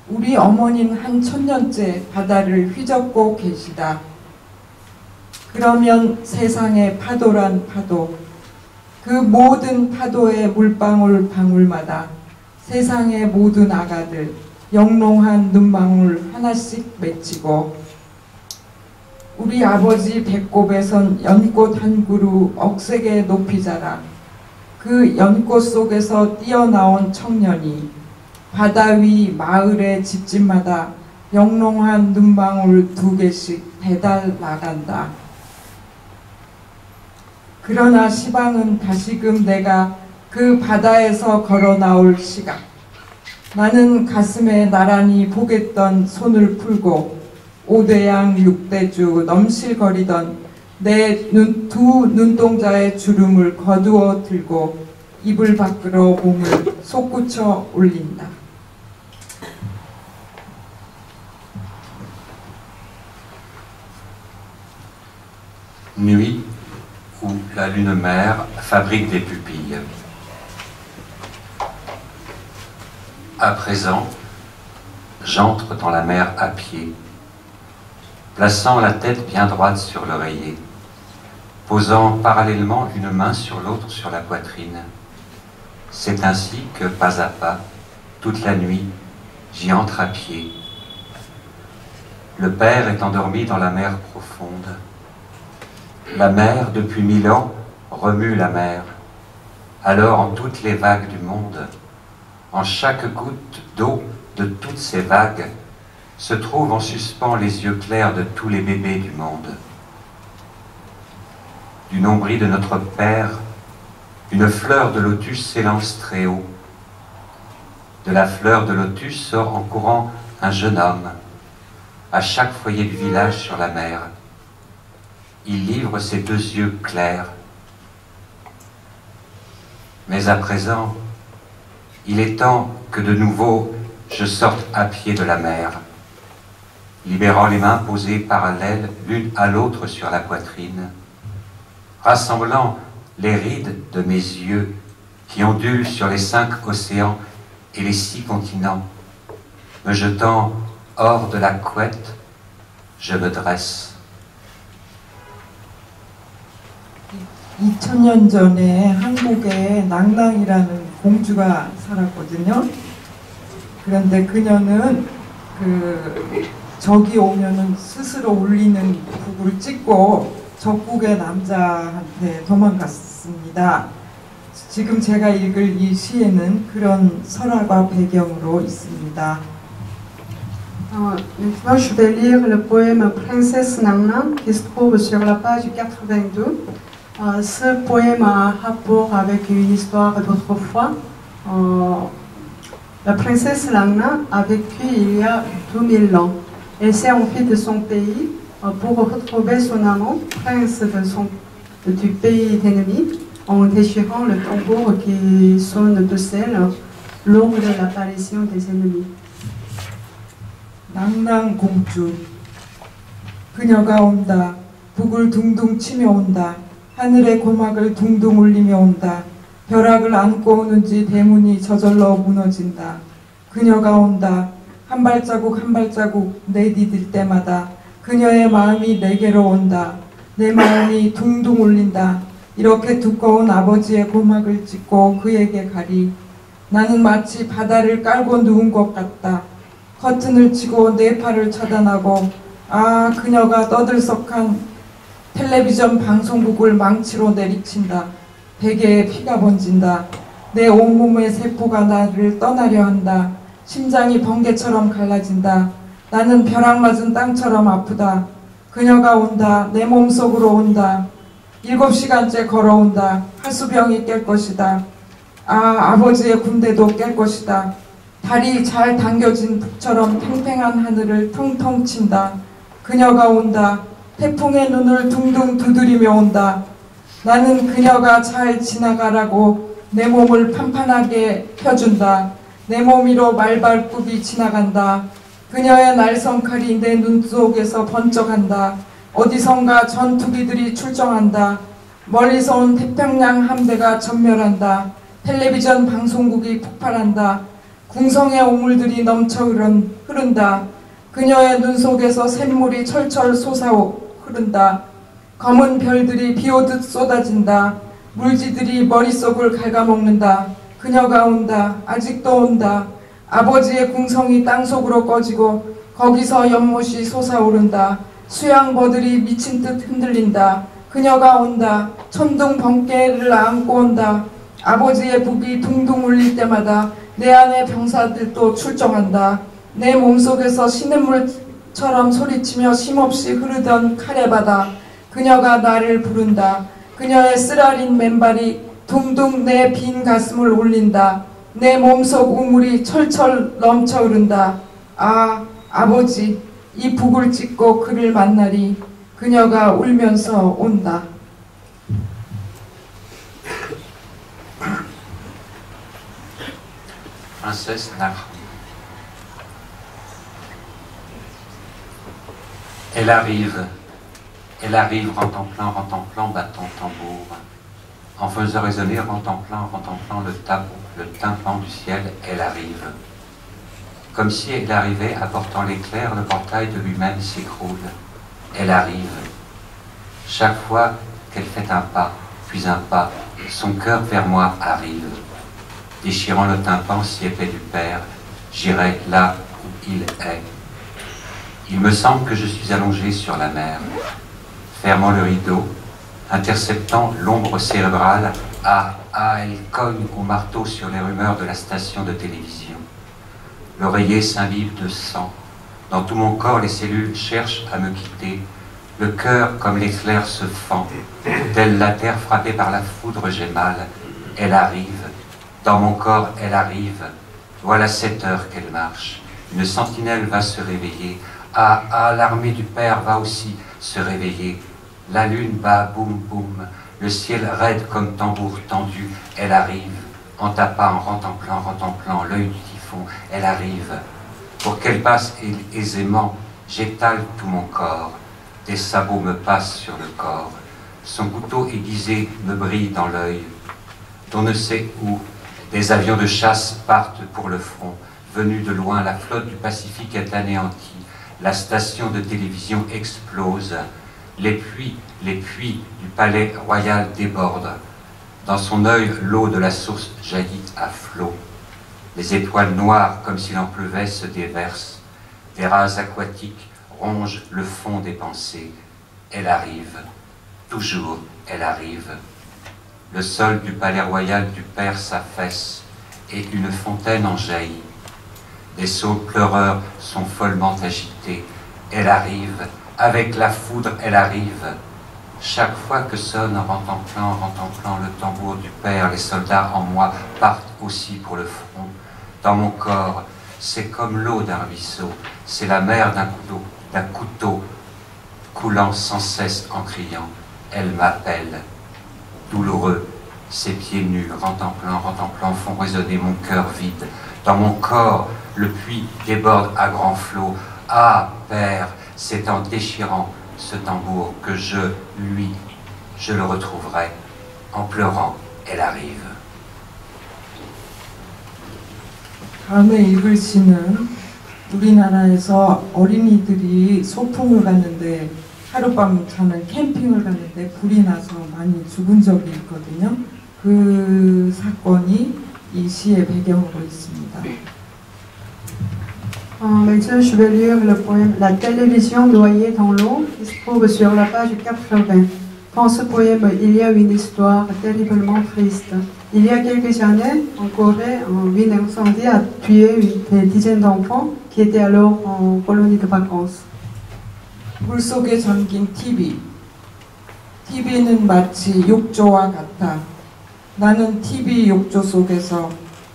우리 어머니는 한 천년째 바다를 휘젓고 계시다. 그러면 세상의 파도란 파도, 그 모든 파도의 물방울 방울마다 세상의 모든 아가들 영롱한 눈망울 하나씩 맺히고 우리 아버지 배꼽에선 연꽃 한 그루 억세게 높이 자라 그 연꽃 속에서 뛰어나온 청년이 바다 위 마을의 집집마다 영롱한 눈망울 2개씩 배달 나간다. 그러나 시방은 다시금 내가 그 바다에서 걸어 나올 시각 나는 가슴에 나란히 보겠던 손을 풀고 5대양 6대주 넘실거리던 내 두 눈동자의 주름을 거두어 들고 이불 밖으로 몸을 솟구쳐 올린다. Nuit où la lune mère fabrique des pupilles. À présent, j'entre dans la mer à pied, plaçant la tête bien droite sur l'oreiller, posant parallèlement une main sur l'autre sur la poitrine. C'est ainsi que, pas à pas, toute la nuit, j'y entre à pied. Le père est endormi dans la mer profonde. La mer, depuis 1000 ans, remue la mer. Alors, en toutes les vagues du monde, en chaque goutte d'eau de toutes ces vagues, se trouvent en suspens les yeux clairs de tous les bébés du monde. Du nombril de notre Père, une fleur de lotus s'élance très haut. De la fleur de lotus sort en courant un jeune homme, à chaque foyer du village sur la mer. Il livre ses deux yeux clairs. Mais à présent, il est temps que de nouveau je sorte à pied de la mer, libérant les mains posées parallèles l'une à l'autre sur la poitrine, rassemblant les rides de mes yeux qui ondulent sur les 5 océans et les 6 continents, me jetant hors de la couette, je me dresse. 2000년 전에 한국에 낭낭이라는 공주가 살았거든요. 그런데 그녀는 적이 오면은 스스로 울리는 북을 찍고 적국의 남자한테 도망갔습니다. 지금 제가 읽을 이 시에는 그런 설화가 배경으로 있습니다. Maintenant, je vais lire le poème Princesse Nang Nang qui se trouve sur la page 82. Ce poème a rapport avec une histoire d'autrefois. La princesse Nang Nang a vécu il y a 2000 ans. Elle s'est enfuie de son pays pour retrouver son amant, prince du pays ennemi, en déchirant le tambour qui sonne de sel lors de l'apparition des ennemis. 낭낭 공주 그녀가 온다. 북을 둥둥 치며 온다. 하늘의 고막을 둥둥 울리며 온다. 벼락을 안고 오는지 대문이 저절로 무너진다. 그녀가 온다. 한 발자국 한 발자국 내디딜 때마다 그녀의 마음이 내게로 온다. 내 마음이 둥둥 울린다. 이렇게 두꺼운 아버지의 고막을 찢고 그에게 가리. 나는 마치 바다를 깔고 누운 것 같다. 커튼을 치고 내 팔을 차단하고 그녀가 떠들썩한 텔레비전 방송국을 망치로 내리친다. 베개에 피가 번진다. 내 온몸의 세포가 나를 떠나려 한다. 심장이 번개처럼 갈라진다. 나는 벼락 맞은 땅처럼 아프다. 그녀가 온다. 내 몸속으로 온다. 7시간째 걸어온다. 하수병이 깰 것이다. 아버지의 군대도 깰 것이다. 달이 잘 당겨진 북처럼 팽팽한 하늘을 텅텅 친다. 그녀가 온다. 태풍의 눈을 둥둥 두드리며 온다. 나는 그녀가 잘 지나가라고 내 몸을 판판하게 펴준다. 내 몸 위로 말발굽이 지나간다. 그녀의 날성칼이 내 눈 속에서 번쩍한다. 어디선가 전투기들이 출정한다. 멀리서 온 태평양 함대가 전멸한다. 텔레비전 방송국이 폭발한다. 궁성의 오물들이 넘쳐 흐른다. 그녀의 눈 속에서 샘물이 철철 솟아 흐른다. 검은 별들이 비오듯 쏟아진다. 물지들이 머릿속을 갉아먹는다. 그녀가 온다. 아직도 온다. 아버지의 궁성이 땅속으로 꺼지고 거기서 연못이 솟아오른다. 수양버들이 미친 듯 흔들린다. 그녀가 온다. 천둥 번개를 안고 온다. 아버지의 북이 둥둥 울릴 때마다 내 안의 병사들도 출정한다. 내 몸속에서 시냇물처럼 소리치며 쉼없이 흐르던 칼의 바다. 그녀가 나를 부른다. 그녀의 쓰라린 맨발이 둥둥 내 빈 가슴을 울린다. 내 몸속 우물이 철철 넘쳐 흐른다. 아버지, 이 북을 찢고 그를 만나리. 그녀가 울면서 온다. Princesse Nang. Elle arrive, rentemplant, battant tambour, en faisant résonner, rentemplant le tympan du ciel, elle arrive. Comme si elle arrivait apportant l'éclair, le portail de lui-même s'écroule. Elle arrive. Chaque fois qu'elle fait un pas, puis un pas, son cœur vers moi arrive. Déchirant le tympan si épais du Père, j'irai là où il est. Il me semble que je suis allongé sur la mer, fermant le rideau, interceptant l'ombre cérébrale elle cogne au marteau sur les rumeurs de la station de télévision. L'oreiller s'imbibe de sang. Dans tout mon corps, les cellules cherchent à me quitter. Le cœur, comme l'éclair, se fend. Telle la terre frappée par la foudre, j'ai mal. Elle arrive. Dans mon corps, elle arrive. Voilà 7 heures qu'elle marche. Une sentinelle va se réveiller. L'armée du Père va aussi se réveiller. La lune bat boum boum. Le ciel raide comme tambour tendu. Elle arrive. En tapant, en rentemplant, l'œil du typhon. Elle arrive. Pour qu'elle passe aisément, j'étale tout mon corps. Des sabots me passent sur le corps. Son couteau aiguisé me brille dans l'œil. D'on ne sait où, des avions de chasse partent pour le front. Venus de loin, la flotte du Pacifique est anéantie. La station de télévision explose. Les puits du palais royal débordent. Dans son œil, l'eau de la source jaillit à flot. Les étoiles noires, comme s'il en pleuvait, se déversent. Des rats aquatiques rongent le fond des pensées. Elle arrive. Toujours, elle arrive. Le sol du palais royal du Père s'affaisse et une fontaine en jaillit. Des sauts pleureurs sont follement agités. Elle arrive. Avec la foudre, elle arrive. Chaque fois que sonne en rentemplant le tambour du Père, les soldats en moi partent aussi pour le front. Dans mon corps, c'est comme l'eau d'un ruisseau, c'est la mer d'un couteau, coulant sans cesse en criant. Elle m'appelle. Douloureux, ses pieds nus, rentemplant, font résonner mon cœur vide. Dans mon corps, le puits déborde à grands flots. Ah, Père, c'est en déchirant ce tambour que je le retrouverai. En pleurant, elle arrive. 다음에 읽을 시는 우리나라에서 어린이들이 소풍을 갔는데 하룻밤 자는 캠핑을 갔는데 불이 나서 많이 죽은 적이 있거든요. 그 사건이 이 시의 배경으로 있습니다. Maintenant, je vais lire le poème La télévision noyée dans l'eau qui se trouve sur la page 80. Dans ce poème, il y a une histoire terriblement triste. Il y a quelques années, en Corée, un incendie a tué des dizaines d'enfants qui étaient alors en colonie de vacances. 물속에 잠긴 TV. TV는 마치 욕조와 같아. 나는 TV 욕조 속에서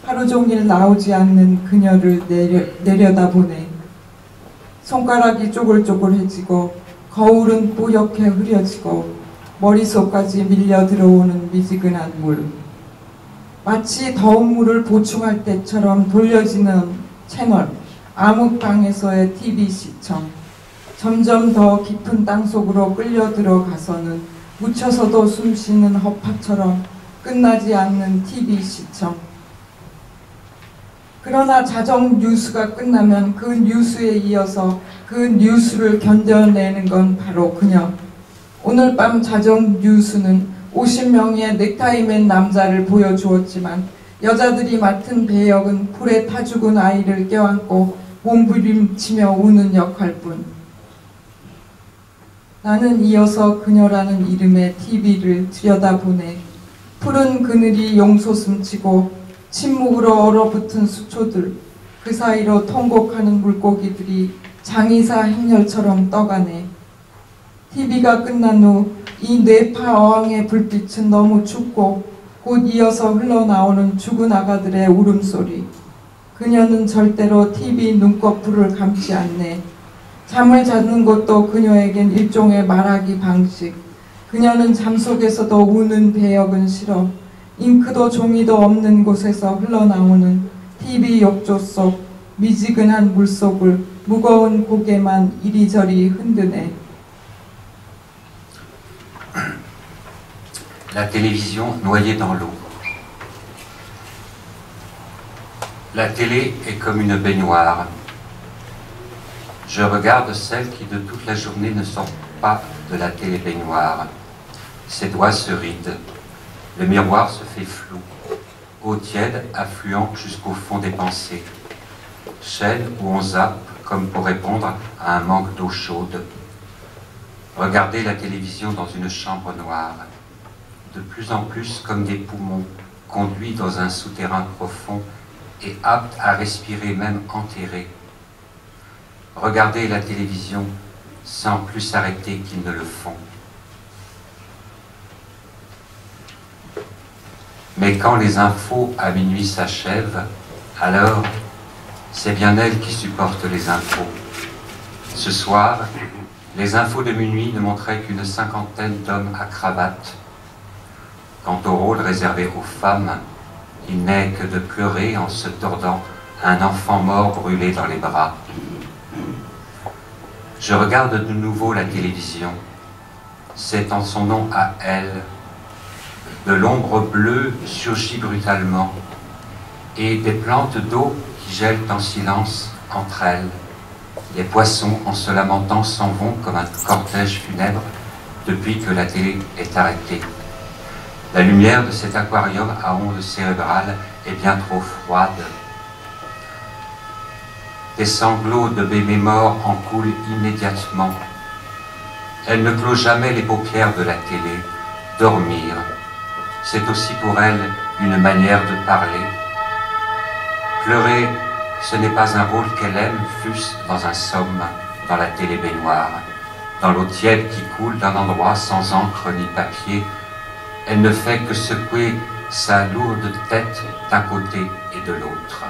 하루 종일 나오지 않는 그녀를 내려다보네. 손가락이 쪼글쪼글해지고 거울은 뽀얗게 흐려지고 머릿속까지 밀려 들어오는 미지근한 물. 마치 더운 물을 보충할 때처럼 돌려지는 채널, 암흑방에서의 TV 시청. 점점 더 깊은 땅속으로 끌려 들어가서는 묻혀서도 숨쉬는 허파처럼 끝나지 않는 TV 시청. 그러나 자정 뉴스가 끝나면 그 뉴스에 이어서 그 뉴스를 견뎌내는 건 바로 그녀. 오늘 밤 자정 뉴스는 50명의 넥타이 맨 남자를 보여주었지만 여자들이 맡은 배역은 불에 타 죽은 아이를 껴안고 몸부림치며 우는 역할뿐. 나는 이어서 그녀라는 이름의 TV를 들여다보네. 푸른 그늘이 용솟음치고 침묵으로 얼어붙은 수초들, 그 사이로 통곡하는 물고기들이 장의사 행렬처럼 떠가네. TV가 끝난 후 이 뇌파 어항의 불빛은 너무 춥고 곧 이어서 흘러나오는 죽은 아가들의 울음소리. 그녀는 절대로 TV 눈꺼풀을 감지 않네. 잠을 자는 것도 그녀에겐 일종의 말하기 방식. 그녀는 잠속에서도 우는 배역은 싫어. 잉크도 종이도 없는 곳에서 흘러나오는 TV 욕조 속 미지근한 물속을 무거운 고개만 이리저리 흔드네. La télévision noyée dans l'eau. La télé est comme une baignoire. Je regarde celle qui de toute la journée ne sort pas de la télé-baignoire. Ses doigts se rident. Le miroir se fait flou. Eau tiède affluant jusqu'au fond des pensées. Chaîne où on zappe comme pour répondre à un manque d'eau chaude. Regarder la télévision dans une chambre noire. de plus en plus comme des poumons conduits dans un souterrain profond et aptes à respirer même enterrés. Regarder la télévision sans plus s'arrêter qu'ils ne le font. Mais quand les infos à minuit s'achèvent, alors c'est bien elles qui supportent les infos. Ce soir, les infos de minuit ne montraient qu'une cinquantaine d'hommes à cravate. Quant au rôle réservé aux femmes, il n'est que de pleurer en se tordant un enfant mort brûlé dans les bras. Je regarde de nouveau la télévision. C'est en son nom à elle. De l'ombre bleue surgit brutalement et des plantes d'eau qui gèlent en silence entre elles. Les poissons, en se lamentant, s'en vont comme un cortège funèbre depuis que la télé est arrêtée. La lumière de cet aquarium à ondes cérébrales est bien trop froide. Des sanglots de bébés morts en coulent immédiatement. Elle ne clôt jamais les paupières de la télé. Dormir, c'est aussi pour elle une manière de parler. Pleurer, ce n'est pas un rôle qu'elle aime, fût-ce dans un somme, dans la télé-baignoire, dans l'eau tiède qui coule d'un endroit sans encre ni papier. Elle ne fait que secouer sa lourde tête d'un côté et de l'autre.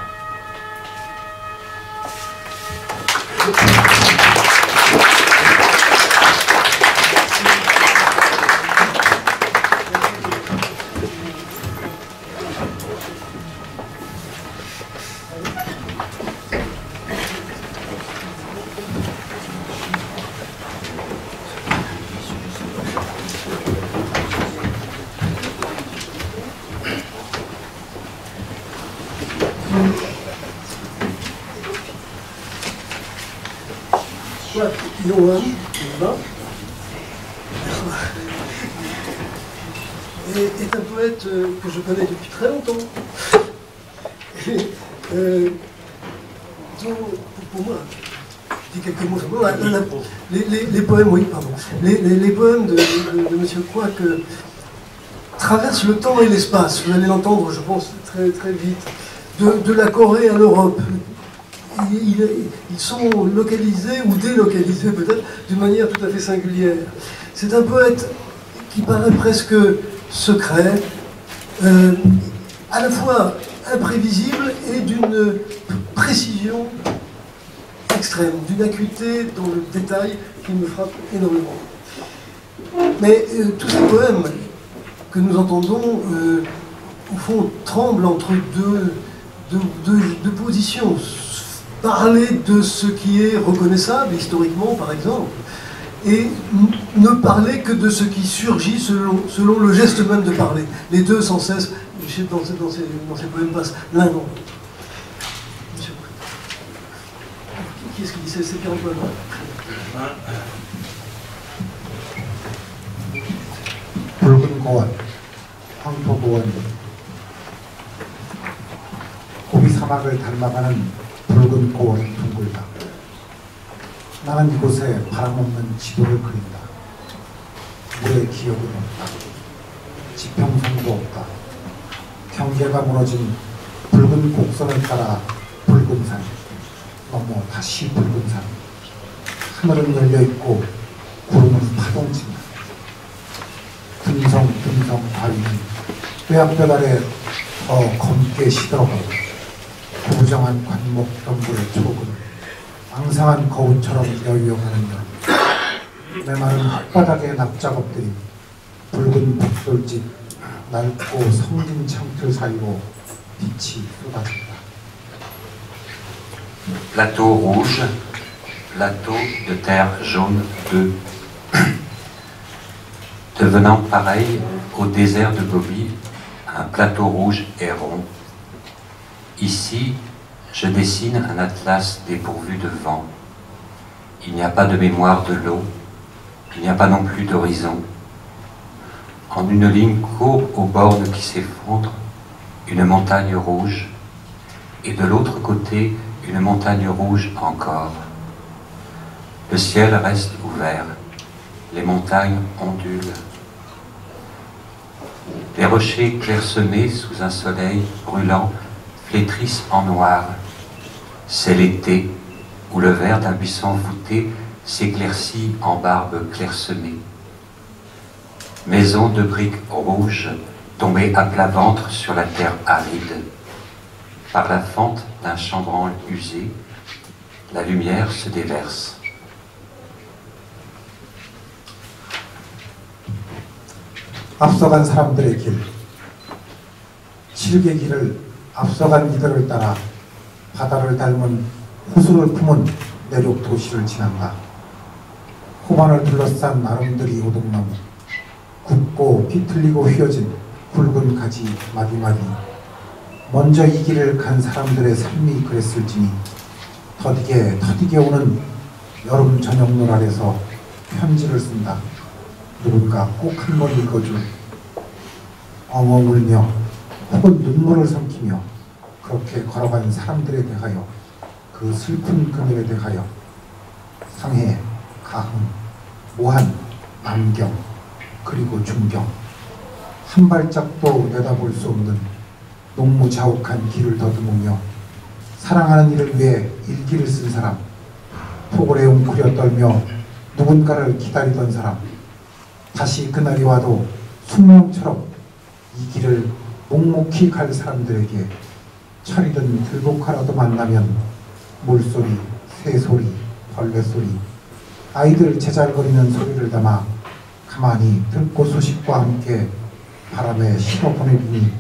Johan, est un poète que je connais depuis très longtemps. Et, pour moi, je dis quelques mots simplement. Les poèmes, oui, pardon. Les poèmes de M. Quoique traversent le temps et l'espace. Vous allez l'entendre, je pense, très, très vite. De la Corée à l'Europe. Ils sont localisés ou délocalisés peut-être d'une manière tout à fait singulière. C'est un poète qui paraît presque secret, à la fois imprévisible et d'une précision extrême, d'une acuité dans le détail qui me frappe énormément. Mais tous ces poèmes que nous entendons, au fond, tremblent entre deux positions. Parler de ce qui est reconnaissable historiquement, par exemple, et ne parler que de ce qui surgit selon le geste même de parler. Les deux sans cesse, dans ces poèmes, passent l'un dans l'autre. Qui est-ce qui dit c'est 40 poèmes? 붉은 고원, 황토고원, 고비 사막을 닮아가는 붉은 고원이 둥글다. 나는 이곳에 바람없는 지도를 그린다. 물의 기억은 없다. 지평선도 없다. 경계가 무너진 붉은 곡선을 따라 붉은 산, 넘어 다시 붉은 산. 하늘은 열려있고 구름은 파동친다. 듬성 바위는 뼈약뼈 아래 더 검게 시들어가고 부정한 관목 덩굴의 촉은 앙상한 거울처럼 여유여가는 여름. 메마른 흙바닥에 납작업들이 붉은 북돌집 낡고 성진 창틀 사이로 빛이 쏟아진다. Plateau rouge, plateau de terre jaune bleu, devenant pareil au désert de Gobi, un plateau rouge et rond. Ici, je dessine un atlas dépourvu de vent. Il n'y a pas de mémoire de l'eau, il n'y a pas non plus d'horizon. En une ligne courbe aux bornes qui s'effondrent, une montagne rouge, et de l'autre côté, une montagne rouge encore. Le ciel reste ouvert, les montagnes ondulent. Les rochers clairsemés sous un soleil brûlant flétrissent en noir. C'est l'été où le vert d'un buisson voûté s'éclaircit en barbe clairsemée. Maison de briques rouges tombée à plat ventre sur la terre aride. Par la fente d'un chambranle usé, la lumière se déverse. 앞서간 사람들의 길, 칠개 길을 앞서간 이들을 따라 바다를 닮은 호수를 품은 내륙 도시를 지난다. 호반을 둘러싼 아름드리 오동나무, 굽고 비틀리고 휘어진 굵은 가지 마디마디. 먼저 이 길을 간 사람들의 삶이 그랬을지니 더디게 오는 여름 저녁물 아래서 편지를 쓴다. 누군가 꼭 한 번 읽어줄 엉엉 울며 혹은 눈물을 삼키며 그렇게 걸어간 사람들에 대하여 그 슬픈 그늘에 대하여 상해, 가흥, 모한, 남경 그리고 중경 한 발짝도 내다볼 수 없는 농무자욱한 길을 더듬으며 사랑하는 이를 위해 일기를 쓴 사람, 폭을에 웅크려 떨며 누군가를 기다리던 사람, 다시 그날이 와도 숙명처럼 이 길을 묵묵히 갈 사람들에게 철이든 들복하라도 만나면 물소리, 새소리, 벌레소리, 아이들 제잘거리는 소리를 담아 가만히 들꽃 소식과 함께 바람에 실어 보내주니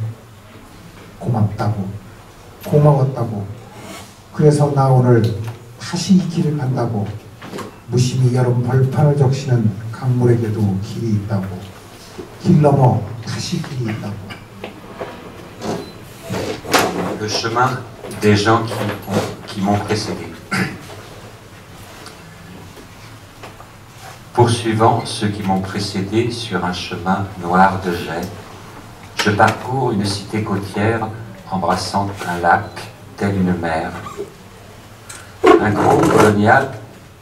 고맙다고, 고마웠다고, 그래서 나 오늘 다시 이 길을 간다고 무심히 여름 벌판을 적시는 강물에게도 길이 있다고, 길 넘어 다시 길이 있다고. Le chemin des gens qui m'ont précédé. Poursuivant ceux qui m'ont précédé sur un chemin noir de jet, je parcours une cité côtière embrassant un lac tel une mer. Un gros colonial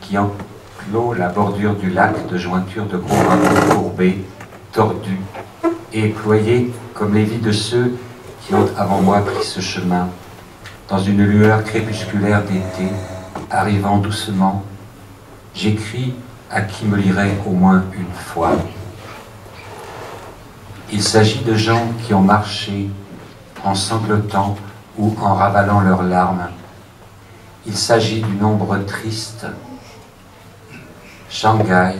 qui enclôt la bordure du lac de jointures de gros rameaux courbés, tordus et ployés comme les vies de ceux qui ont avant moi pris ce chemin, dans une lueur crépusculaire d'été, arrivant doucement, j'écris à qui me lirait au moins une fois. Il s'agit de gens qui ont marché en sanglotant ou en ravalant leurs larmes. Il s'agit du nombre triste. Shanghai,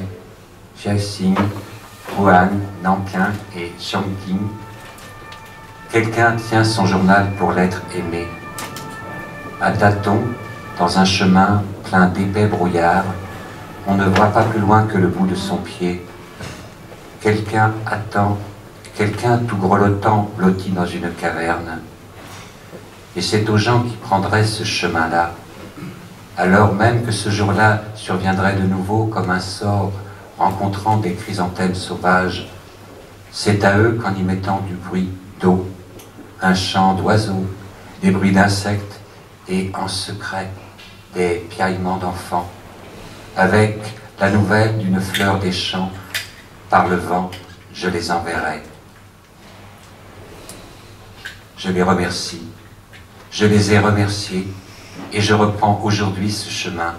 Jiaxing, Wuhan, Nankin et Chongqing. Quelqu'un tient son journal pour l'être aimé. À tâtons, dans un chemin plein d'épais brouillards, on ne voit pas plus loin que le bout de son pied. Quelqu'un attend, quelqu'un tout grelottant blotti dans une caverne. Et c'est aux gens qui prendraient ce chemin-là, alors même que ce jour-là surviendrait de nouveau comme un sort rencontrant des chrysanthèmes sauvages, c'est à eux qu'en y mettant du bruit d'eau, un chant d'oiseaux, des bruits d'insectes et en secret des piaillements d'enfants, avec la nouvelle d'une fleur des champs, par le vent, je les enverrai. Je les remercie, je les ai remerciés, et je reprends aujourd'hui ce chemin.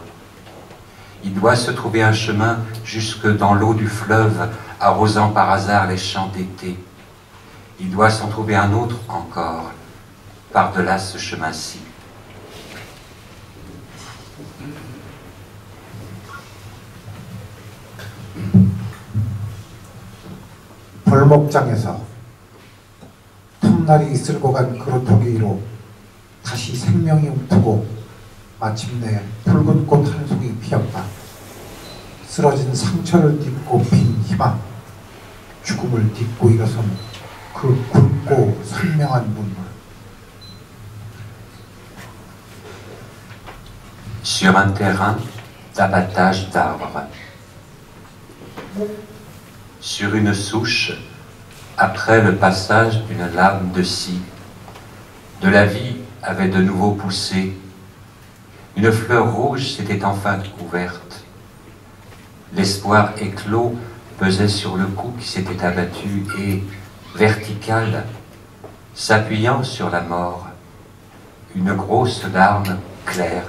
Il doit se trouver un chemin jusque dans l'eau du fleuve, arrosant par hasard les champs d'été. Il doit s'en trouver un autre encore, par-delà ce chemin-ci. 벌목장에서 톱날이 쓸고 간 그루터기 위로 다시 생명이 움트고 마침내 붉은 꽃 한 송이 피었다. 쓰러진 상처를 딛고 핀 희망, 죽음을 딛고 일어선 그 굵고 선명한 눈물. Sur un terrain d'abattage d'arbres. Sur une souche, après le passage d'une lame de scie, de la vie avait de nouveau poussé. Une fleur rouge s'était enfin ouverte. L'espoir éclos pesait sur le cou qui s'était abattu et, verticale, s'appuyant sur la mort, une grosse larme claire.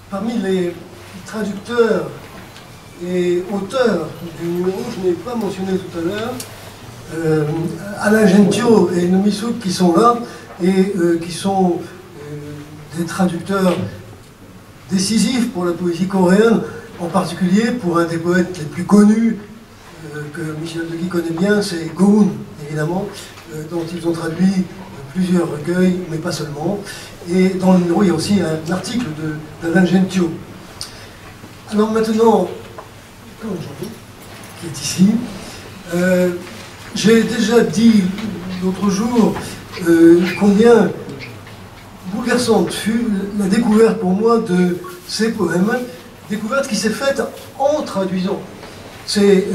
Parmi les traducteurs et auteurs du numéro, je n'ai pas mentionné tout à l'heure, Alain Gentio et Nomi Souk qui sont là et qui sont des traducteurs décisifs pour la poésie coréenne, en particulier pour un des poètes les plus connus que Michel Deguy connaît bien, c'est Go-eun, évidemment, dont ils ont traduit plusieurs recueils, mais pas seulement. Et dans le numéro, il y a aussi un article d'Alain Gentio. Alors maintenant, qui est ici, j'ai déjà dit l'autre jour combien bouleversante fut la découverte pour moi de ces poèmes, découverte qui s'est faite en traduisant. C'est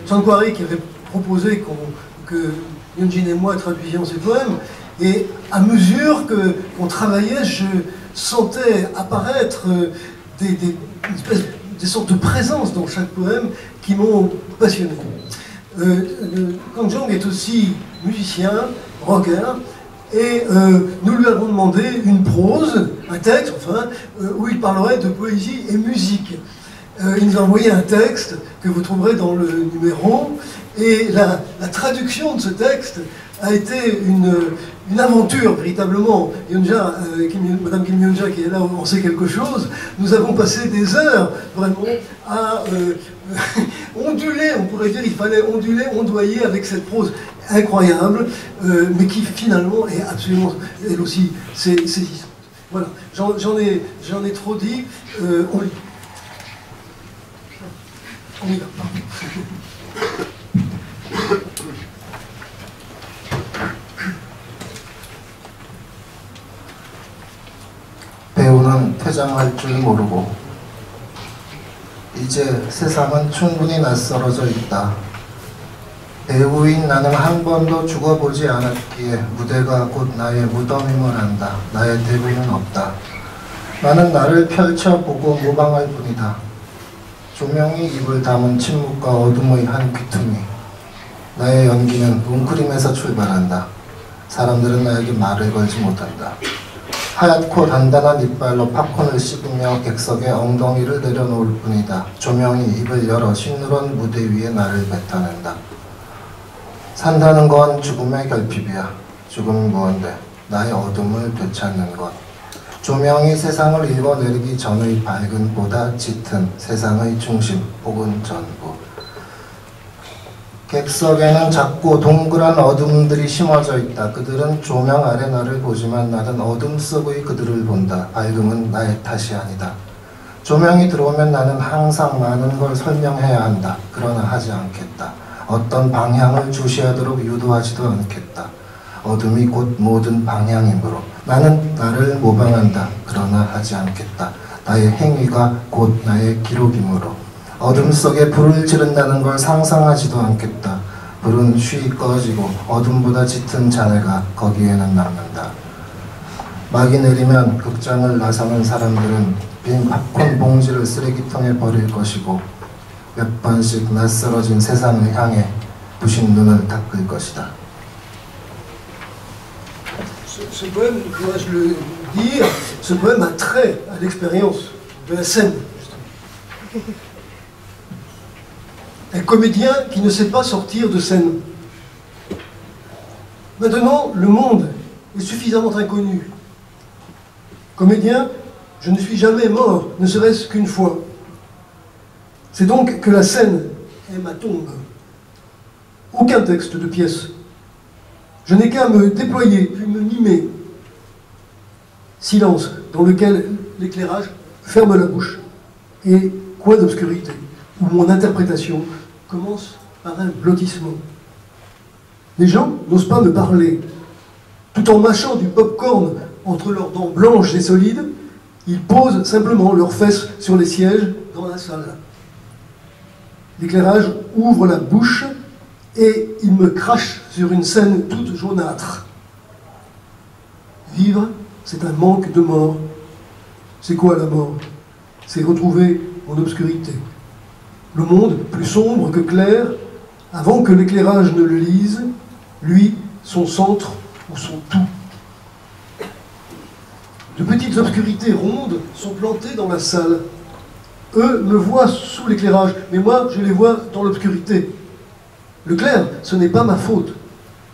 Sankwari qui avait proposé que Yunjin et moi traduisions ces poèmes, et à mesure qu'on travaillait, je sentais apparaître des sortes de présences dans chaque poème qui m'ont passionné. Kang Jong est aussi musicien, rocker, et nous lui avons demandé une prose, un texte, enfin, où il parlerait de poésie et musique. Il nous a envoyé un texte que vous trouverez dans le numéro, et la traduction de ce texte a été une aventure, véritablement. Yonja, Madame Kim Yonja, qui est là, on sait quelque chose. Nous avons passé des heures, vraiment, à onduler, on pourrait dire, il fallait onduler, ondoyer avec cette prose incroyable, mais qui finalement est absolument, elle aussi, saisissante. Voilà, j'en ai trop dit, on y va, pardon. 배우는 퇴장할 줄 모르고 이제 세상은 충분히 낯설어져 있다. 배우인 나는 한 번도 죽어보지 않았기에 무대가 곧 나의 무덤임을 안다. 나의 대부는 없다. 나는 나를 펼쳐보고 모방할 뿐이다. 조명이 입을 담은 침묵과 어둠의 한 귀퉁이. 나의 연기는 웅크림에서 출발한다. 사람들은 나에게 말을 걸지 못한다. 하얗고 단단한 이빨로 팝콘을 씹으며 객석에 엉덩이를 내려놓을 뿐이다. 조명이 입을 열어 싱그러운 무대 위에 나를 뱉어낸다. 산다는 건 죽음의 결핍이야. 죽음이 무언데 나의 어둠을 되찾는 것. 조명이 세상을 읽어내리기 전의 밝은 보다 짙은 세상의 중심 혹은 전부. 객석에는 작고 동그란 어둠들이 심어져 있다. 그들은 조명 아래 나를 보지만 나는 어둠 속의 그들을 본다. 밝음은 나의 탓이 아니다. 조명이 들어오면 나는 항상 많은 걸 설명해야 한다. 그러나 하지 않겠다. 어떤 방향을 주시하도록 유도하지도 않겠다. 어둠이 곧 모든 방향이므로 나는 나를 모방한다. 그러나 하지 않겠다. 나의 행위가 곧 나의 기록이므로 어둠 속에 불을 지른다는 걸 상상하지도 않겠다. 불은 쉬이 꺼지고 어둠보다 짙은 잔해가 거기에는 남는다. 막이 내리면 극장을 나서는 사람들은 빈 팝콘 봉지를 쓰레기통에 버릴 것이고 몇 번씩 낯설어진 세상을 향해 부신 눈을 닦을 것이다. Ce poème, dois-je le dire, ce poème a trait à l'expérience de la scène. Un comédien qui ne sait pas sortir de scène. Maintenant, le monde est suffisamment inconnu. Comédien, je ne suis jamais mort, ne serait-ce qu'une fois. C'est donc que la scène est ma tombe. Aucun texte de pièce. Je n'ai qu'à me déployer, puis me mimer. Silence dans lequel l'éclairage ferme la bouche. Et coin d'obscurité, où mon interprétation commence par un blottissement. Les gens n'osent pas me parler. Tout en mâchant du pop-corn entre leurs dents blanches et solides, ils posent simplement leurs fesses sur les sièges dans la salle. L'éclairage ouvre la bouche et il me crache sur une scène toute jaunâtre. Vivre, c'est un manque de mort. C'est quoi la mort? C'est retrouver en obscurité. Le monde, plus sombre que clair, avant que l'éclairage ne le lise, lui, son centre ou son tout. De petites obscurités rondes sont plantées dans la salle. Eux me voient sous l'éclairage, mais moi, je les vois dans l'obscurité. Le clair, ce n'est pas ma faute.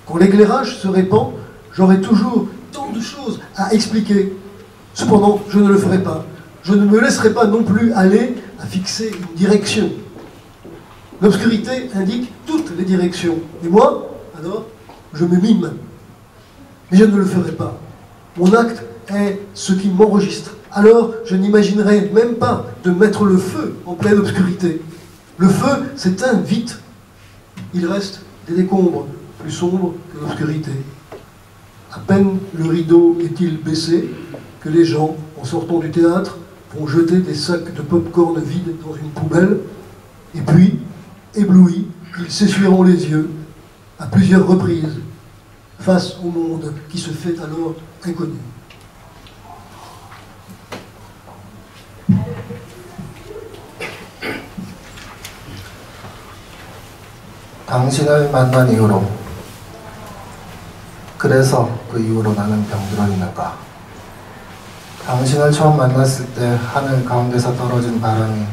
Quand l'éclairage se répand, j'aurai toujours tant de choses à expliquer. Cependant, je ne le ferai pas. Je ne me laisserai pas non plus aller à fixer une direction. L'obscurité indique toutes les directions. Et moi, alors, je me mime. Mais je ne le ferai pas. Mon acte est ce qui m'enregistre. Alors, je n'imaginerai même pas de mettre le feu en pleine obscurité. Le feu s'éteint vite. Il reste des décombres plus sombres que l'obscurité. À peine le rideau est-il baissé que les gens, en sortant du théâtre, vont jeter des sacs de pop-corn vides dans une poubelle, et puis, éblouis, ils s'essuieront les yeux à plusieurs reprises face au monde qui se fait alors inconnu. 당신을 만난 이후로 그래서 그 이후로 나는 병들어 있는가? 당신을 처음 만났을 때 하늘 가운데서 떨어진 바람이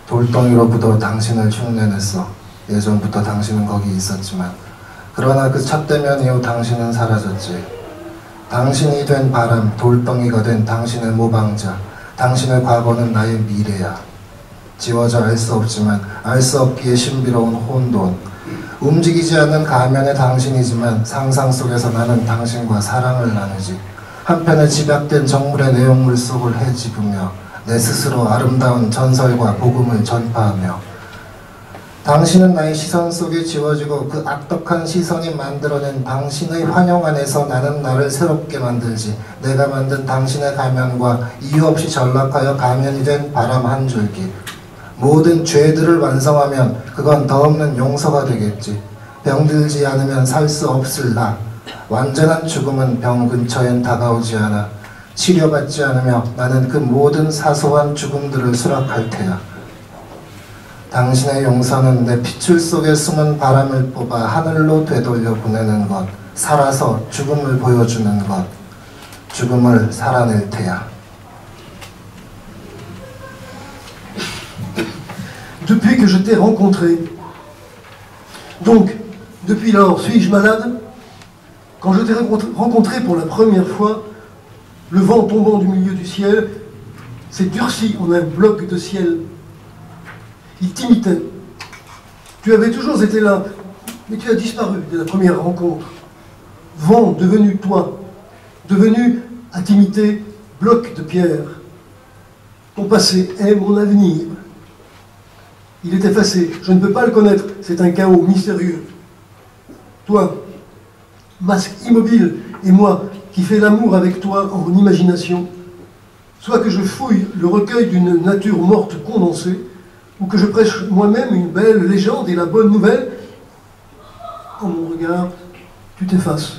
돌덩이로 부어 당신을 흉내냈어. 예전부터 당신은 거기 있었지만 그러나 그 첫 대면 이후 당신은 사라졌지. 당신이 된 바람, 돌덩이가 된 당신의 모방자, 당신의 과거는 나의 미래야. 지워져 알 수 없지만 알 수 없기에 신비로운 혼돈, 움직이지 않는 가면의 당신이지만 상상 속에서 나는 당신과 사랑을 나누지. 한편의 집약된 정물의 내용물 속을 헤집으며 내 스스로 아름다운 전설과 복음을 전파하며 당신은 나의 시선 속에 지워지고 그 악독한 시선이 만들어낸 당신의 환영 안에서 나는 나를 새롭게 만들지. 내가 만든 당신의 가면과 이유 없이 전락하여 가면이 된 바람 한 줄기. 모든 죄들을 완성하면 그건 더 없는 용서가 되겠지. 병들지 않으면 살 수 없을 나. 완전한 죽음은 병 근처엔 다가오지 않아. 치료받지 않으며 나는 그 모든 사소한 죽음들을 수락할 테야. 당신의 용서는 내 핏줄 속에 숨은 바람을 뽑아 하늘로 되돌려 보내는 것. 살아서 죽음을 보여주는 것. 죽음을 살아낼 테야. Depuis que je t'ai rencontré. Donc, depuis lors, suis-je malade? Quand je t'ai rencontré pour la première fois, le vent tombant du milieu du ciel s'est durci en un bloc de ciel. Il t'imitait. Tu avais toujours été là, mais tu as disparu dès la première rencontre. Vent devenu toi, devenu, à t'imiter, bloc de pierre. Ton passé est mon avenir. Il est effacé, je ne peux pas le connaître, c'est un chaos mystérieux. Toi, masque immobile, et moi, qui fais l'amour avec toi en imagination, soit que je fouille le recueil d'une nature morte condensée, ou que je prêche moi-même une belle légende et la bonne nouvelle, en mon regard, tu t'effaces.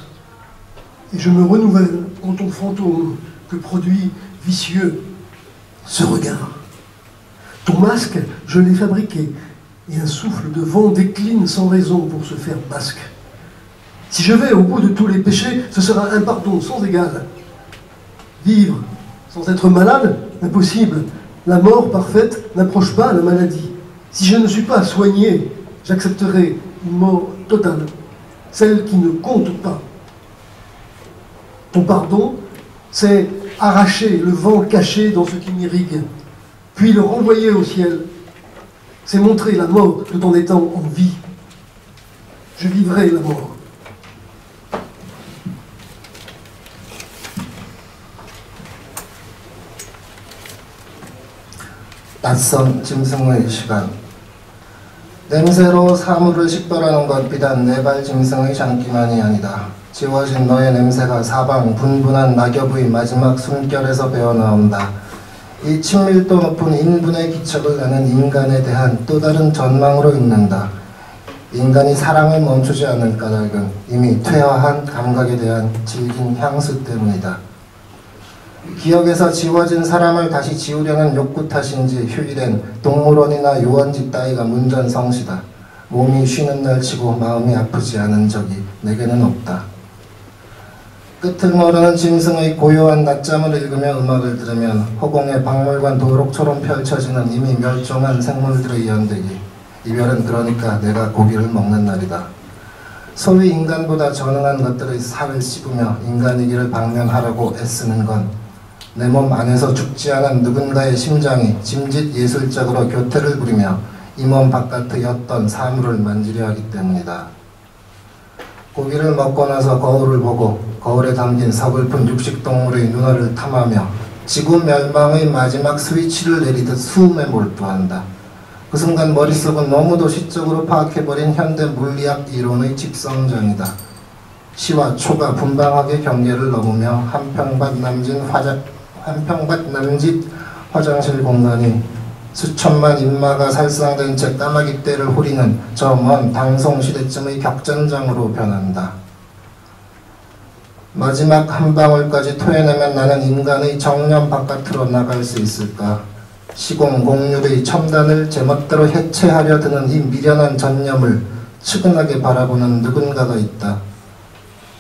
Et je me renouvelle en ton fantôme que produit vicieux ce regard. Ton masque, je l'ai fabriqué, et un souffle de vent décline sans raison pour se faire masque. Si je vais au bout de tous les péchés, ce sera un pardon sans égal. Vivre sans être malade, impossible. La mort parfaite n'approche pas la maladie. Si je ne suis pas soigné, j'accepterai une mort totale, celle qui ne compte pas. Ton pardon, c'est arracher le vent caché dans ce qui m'irrigue, puis le renvoyer au ciel. C'est montrer la mort tout en étant en vie. Je vivrai la mort. 낯선 짐승의 시간. 냄새로 사물을 식별하는 것 비단 네발 짐승의 장기만이 아니다. 지워진 너의 냄새가 사방 분분한 낙엽의 마지막 숨결에서 배어나온다. 이 친밀도 높은 인분의 기척을 나는 인간에 대한 또 다른 전망으로 읽는다. 인간이 사랑을 멈추지 않을 까닭은 이미 퇴화한 감각에 대한 질긴 향수 때문이다. 기억에서 지워진 사람을 다시 지우려는 욕구 탓인지 휴일엔 동물원이나 유원지 따위가 문전성시다. 몸이 쉬는 날 치고 마음이 아프지 않은 적이 내게는 없다. 끝을 모르는 짐승의 고요한 낮잠을 읽으며 음악을 들으면 허공에 박물관 도록처럼 펼쳐지는 이미 멸종한 생물들의 연대기. 이별은 그러니까 내가 고기를 먹는 날이다. 소위 인간보다 전능한 것들의 살을 씹으며 인간이기를 방면하려고 애쓰는 건 내 몸 안에서 죽지 않은 누군가의 심장이 짐짓 예술적으로 교태를 부리며 이 몸 바깥의 어떤 사물을 만지려 하기 때문이다. 고기를 먹고 나서 거울을 보고 거울에 담긴 서글픈 육식동물의 눈알을 탐하며 지구 멸망의 마지막 스위치를 내리듯 수음에 몰두한다. 그 순간 머릿속은 너무도 시적으로 파악해버린 현대 물리학 이론의 집성전이다. 시와 초가 분방하게 경계를 넘으며 한평밭 남짓 화장실 공간이 수천만 인마가 살상된 채 까마귀 떼를 후리는 저 먼 당송시대쯤의 격전장으로 변한다. 마지막 한 방울까지 토해내면 나는 인간의 정념 바깥으로 나갈 수 있을까? 시공 공률의 첨단을 제멋대로 해체하려 드는 이 미련한 전념을 측은하게 바라보는 누군가가 있다.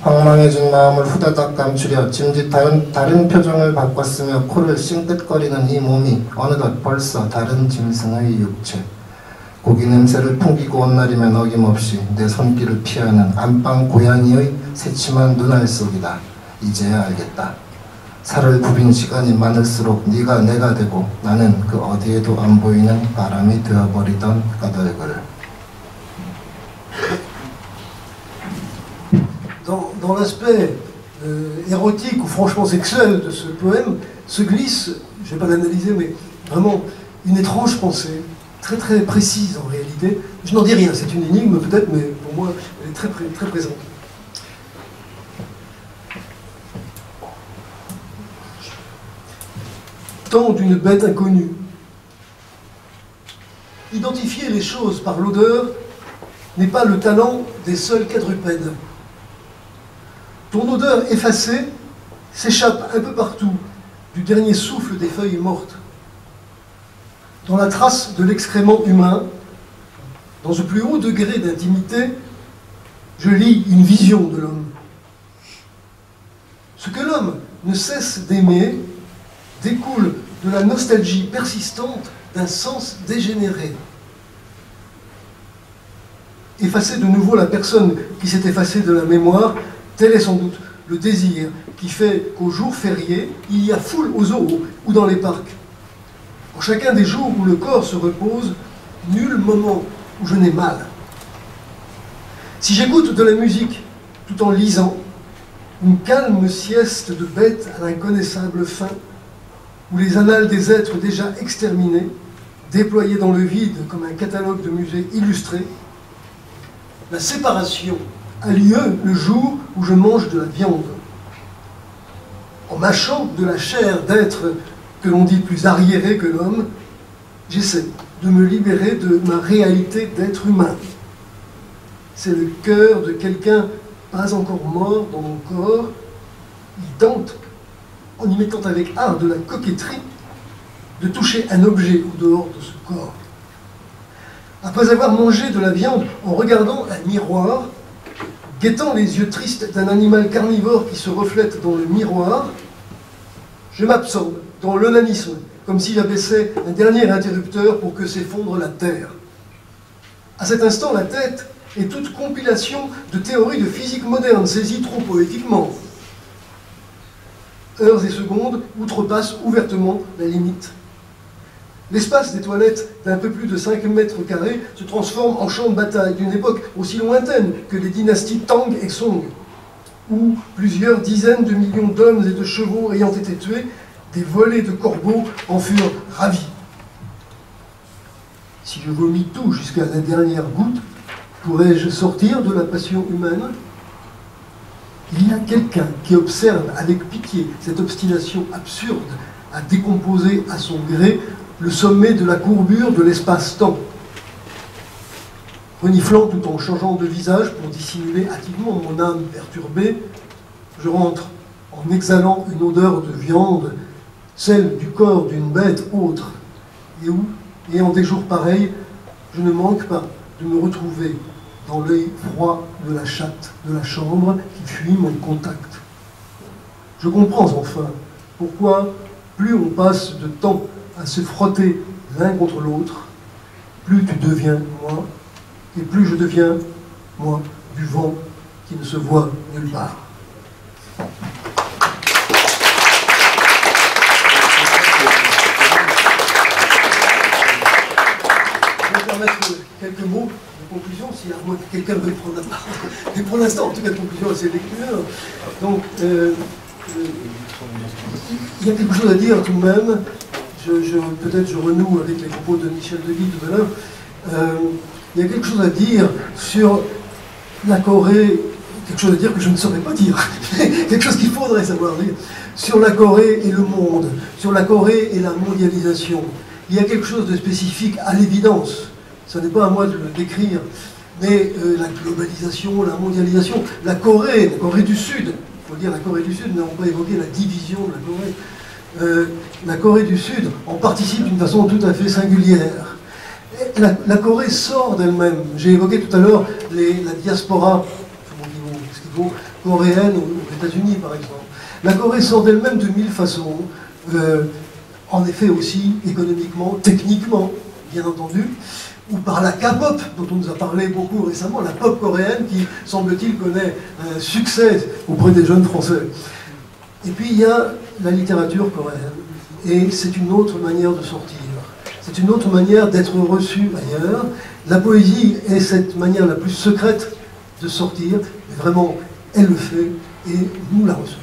황망해진 마음을 후다닥 감추려 짐짓 다른 표정을 바꿨으며 코를 싱긋거리는 이 몸이 어느덧 벌써 다른 짐승의 육체. 고기 냄새를 풍기고 온 날이면 어김없이 내 손길을 피하는 안방 고양이의 새침한 눈알 속이다. 이제야 알겠다. 살을 굽인 시간이 많을수록 네가 내가 되고 나는 그 어디에도 안 보이는 바람이 되어버리던 까닭을. Dans l'aspect érotique ou franchement sexuel de ce poème se glisse, je ne vais pas l'analyser, mais vraiment une étrange pensée, très très précise en réalité. Je n'en dis rien, c'est une énigme peut-être, mais pour moi elle est très, très présente. Tant d'une bête inconnue. Identifier les choses par l'odeur n'est pas le talent des seuls quadrupèdes. Ton odeur effacée s'échappe un peu partout du dernier souffle des feuilles mortes. Dans la trace de l'excrément humain, dans ce plus haut degré d'intimité, je lis une vision de l'homme. Ce que l'homme ne cesse d'aimer découle de la nostalgie persistante d'un sens dégénéré. Effacer de nouveau la personne qui s'est effacée de la mémoire, tel est sans doute le désir qui fait qu'au jour férié, il y a foule aux zoos ou dans les parcs. Pour chacun des jours où le corps se repose, nul moment où je n'ai mal. Si j'écoute de la musique tout en lisant, une calme sieste de bête à l'inconnaissable fin, où les annales des êtres déjà exterminés, déployés dans le vide comme un catalogue de musée illustré, la séparation a lieu le jour où je mange de la viande. En mâchant de la chair d'êtres que l'on dit plus arriérés que l'homme, j'essaie de me libérer de ma réalité d'être humain. C'est le cœur de quelqu'un pas encore mort dans mon corps. Il tente, en y mettant avec art de la coquetterie, de toucher un objet au dehors de ce corps. Après avoir mangé de la viande en regardant un miroir, guettant les yeux tristes d'un animal carnivore qui se reflète dans le miroir, je m'absorbe dans l'onanisme, comme si j'abaissais un dernier interrupteur pour que s'effondre la terre. À cet instant, la tête est toute compilation de théories de physique moderne, saisies trop poétiquement. Heures et secondes outrepassent ouvertement la limite. L'espace des toilettes d'un peu plus de 5 mètres carrés se transforme en champ de bataille d'une époque aussi lointaine que les dynasties Tang et Song, où plusieurs dizaines de millions d'hommes et de chevaux ayant été tués, des volées de corbeaux en furent ravis. Si je vomis tout jusqu'à la dernière goutte, pourrais-je sortir de la passion humaine? Il y a quelqu'un qui observe avec pitié cette obstination absurde à décomposer à son gré le sommet de la courbure de l'espace-temps. Reniflant tout en changeant de visage pour dissimuler hâtivement mon âme perturbée, je rentre en exhalant une odeur de viande, celle du corps d'une bête autre. Et en des jours pareils, je ne manque pas de me retrouver dans l'œil froid de la chatte de la chambre qui fuit mon contact. Je comprends enfin pourquoi plus on passe de temps à se frotter l'un contre l'autre, plus tu deviens moi, et plus je deviens, moi, du vent qui ne se voit nulle part. Je vais permettre quelques mots de conclusion, si à moins que quelqu'un veuille prendre la parole. Mais pour l'instant, en tout cas, de conclusion à ces lectures. Donc, il y a quelque chose à dire tout de même. Peut-être je renoue avec les propos de Michel Deguy tout à l'heure. Il y a quelque chose à dire sur la Corée, quelque chose à dire que je ne saurais pas dire, quelque chose qu'il faudrait savoir dire, sur la Corée et le monde, sur la Corée et la mondialisation. Il y a quelque chose de spécifique à l'évidence, ce n'est pas à moi de le décrire, mais la globalisation, la mondialisation, la Corée du Sud, il faut dire la Corée du Sud, nous n'avons pas évoqué la division de la Corée. La Corée du Sud en participe d'une façon tout à fait singulière. La Corée sort d'elle-même. J'ai évoqué tout à l'heure la diaspora coréenne aux États-Unis, par exemple. La Corée sort d'elle-même de mille façons. En effet aussi économiquement, techniquement, bien entendu, ou par la K-pop, dont on nous a parlé beaucoup récemment, la pop coréenne qui, semble-t-il, connaît un succès auprès des jeunes Français. Et puis il y a la littérature coréenne, et c'est une autre manière de sortir. C'est une autre manière d'être reçu ailleurs. La poésie est cette manière la plus secrète de sortir, mais vraiment, elle le fait, et nous la recevons.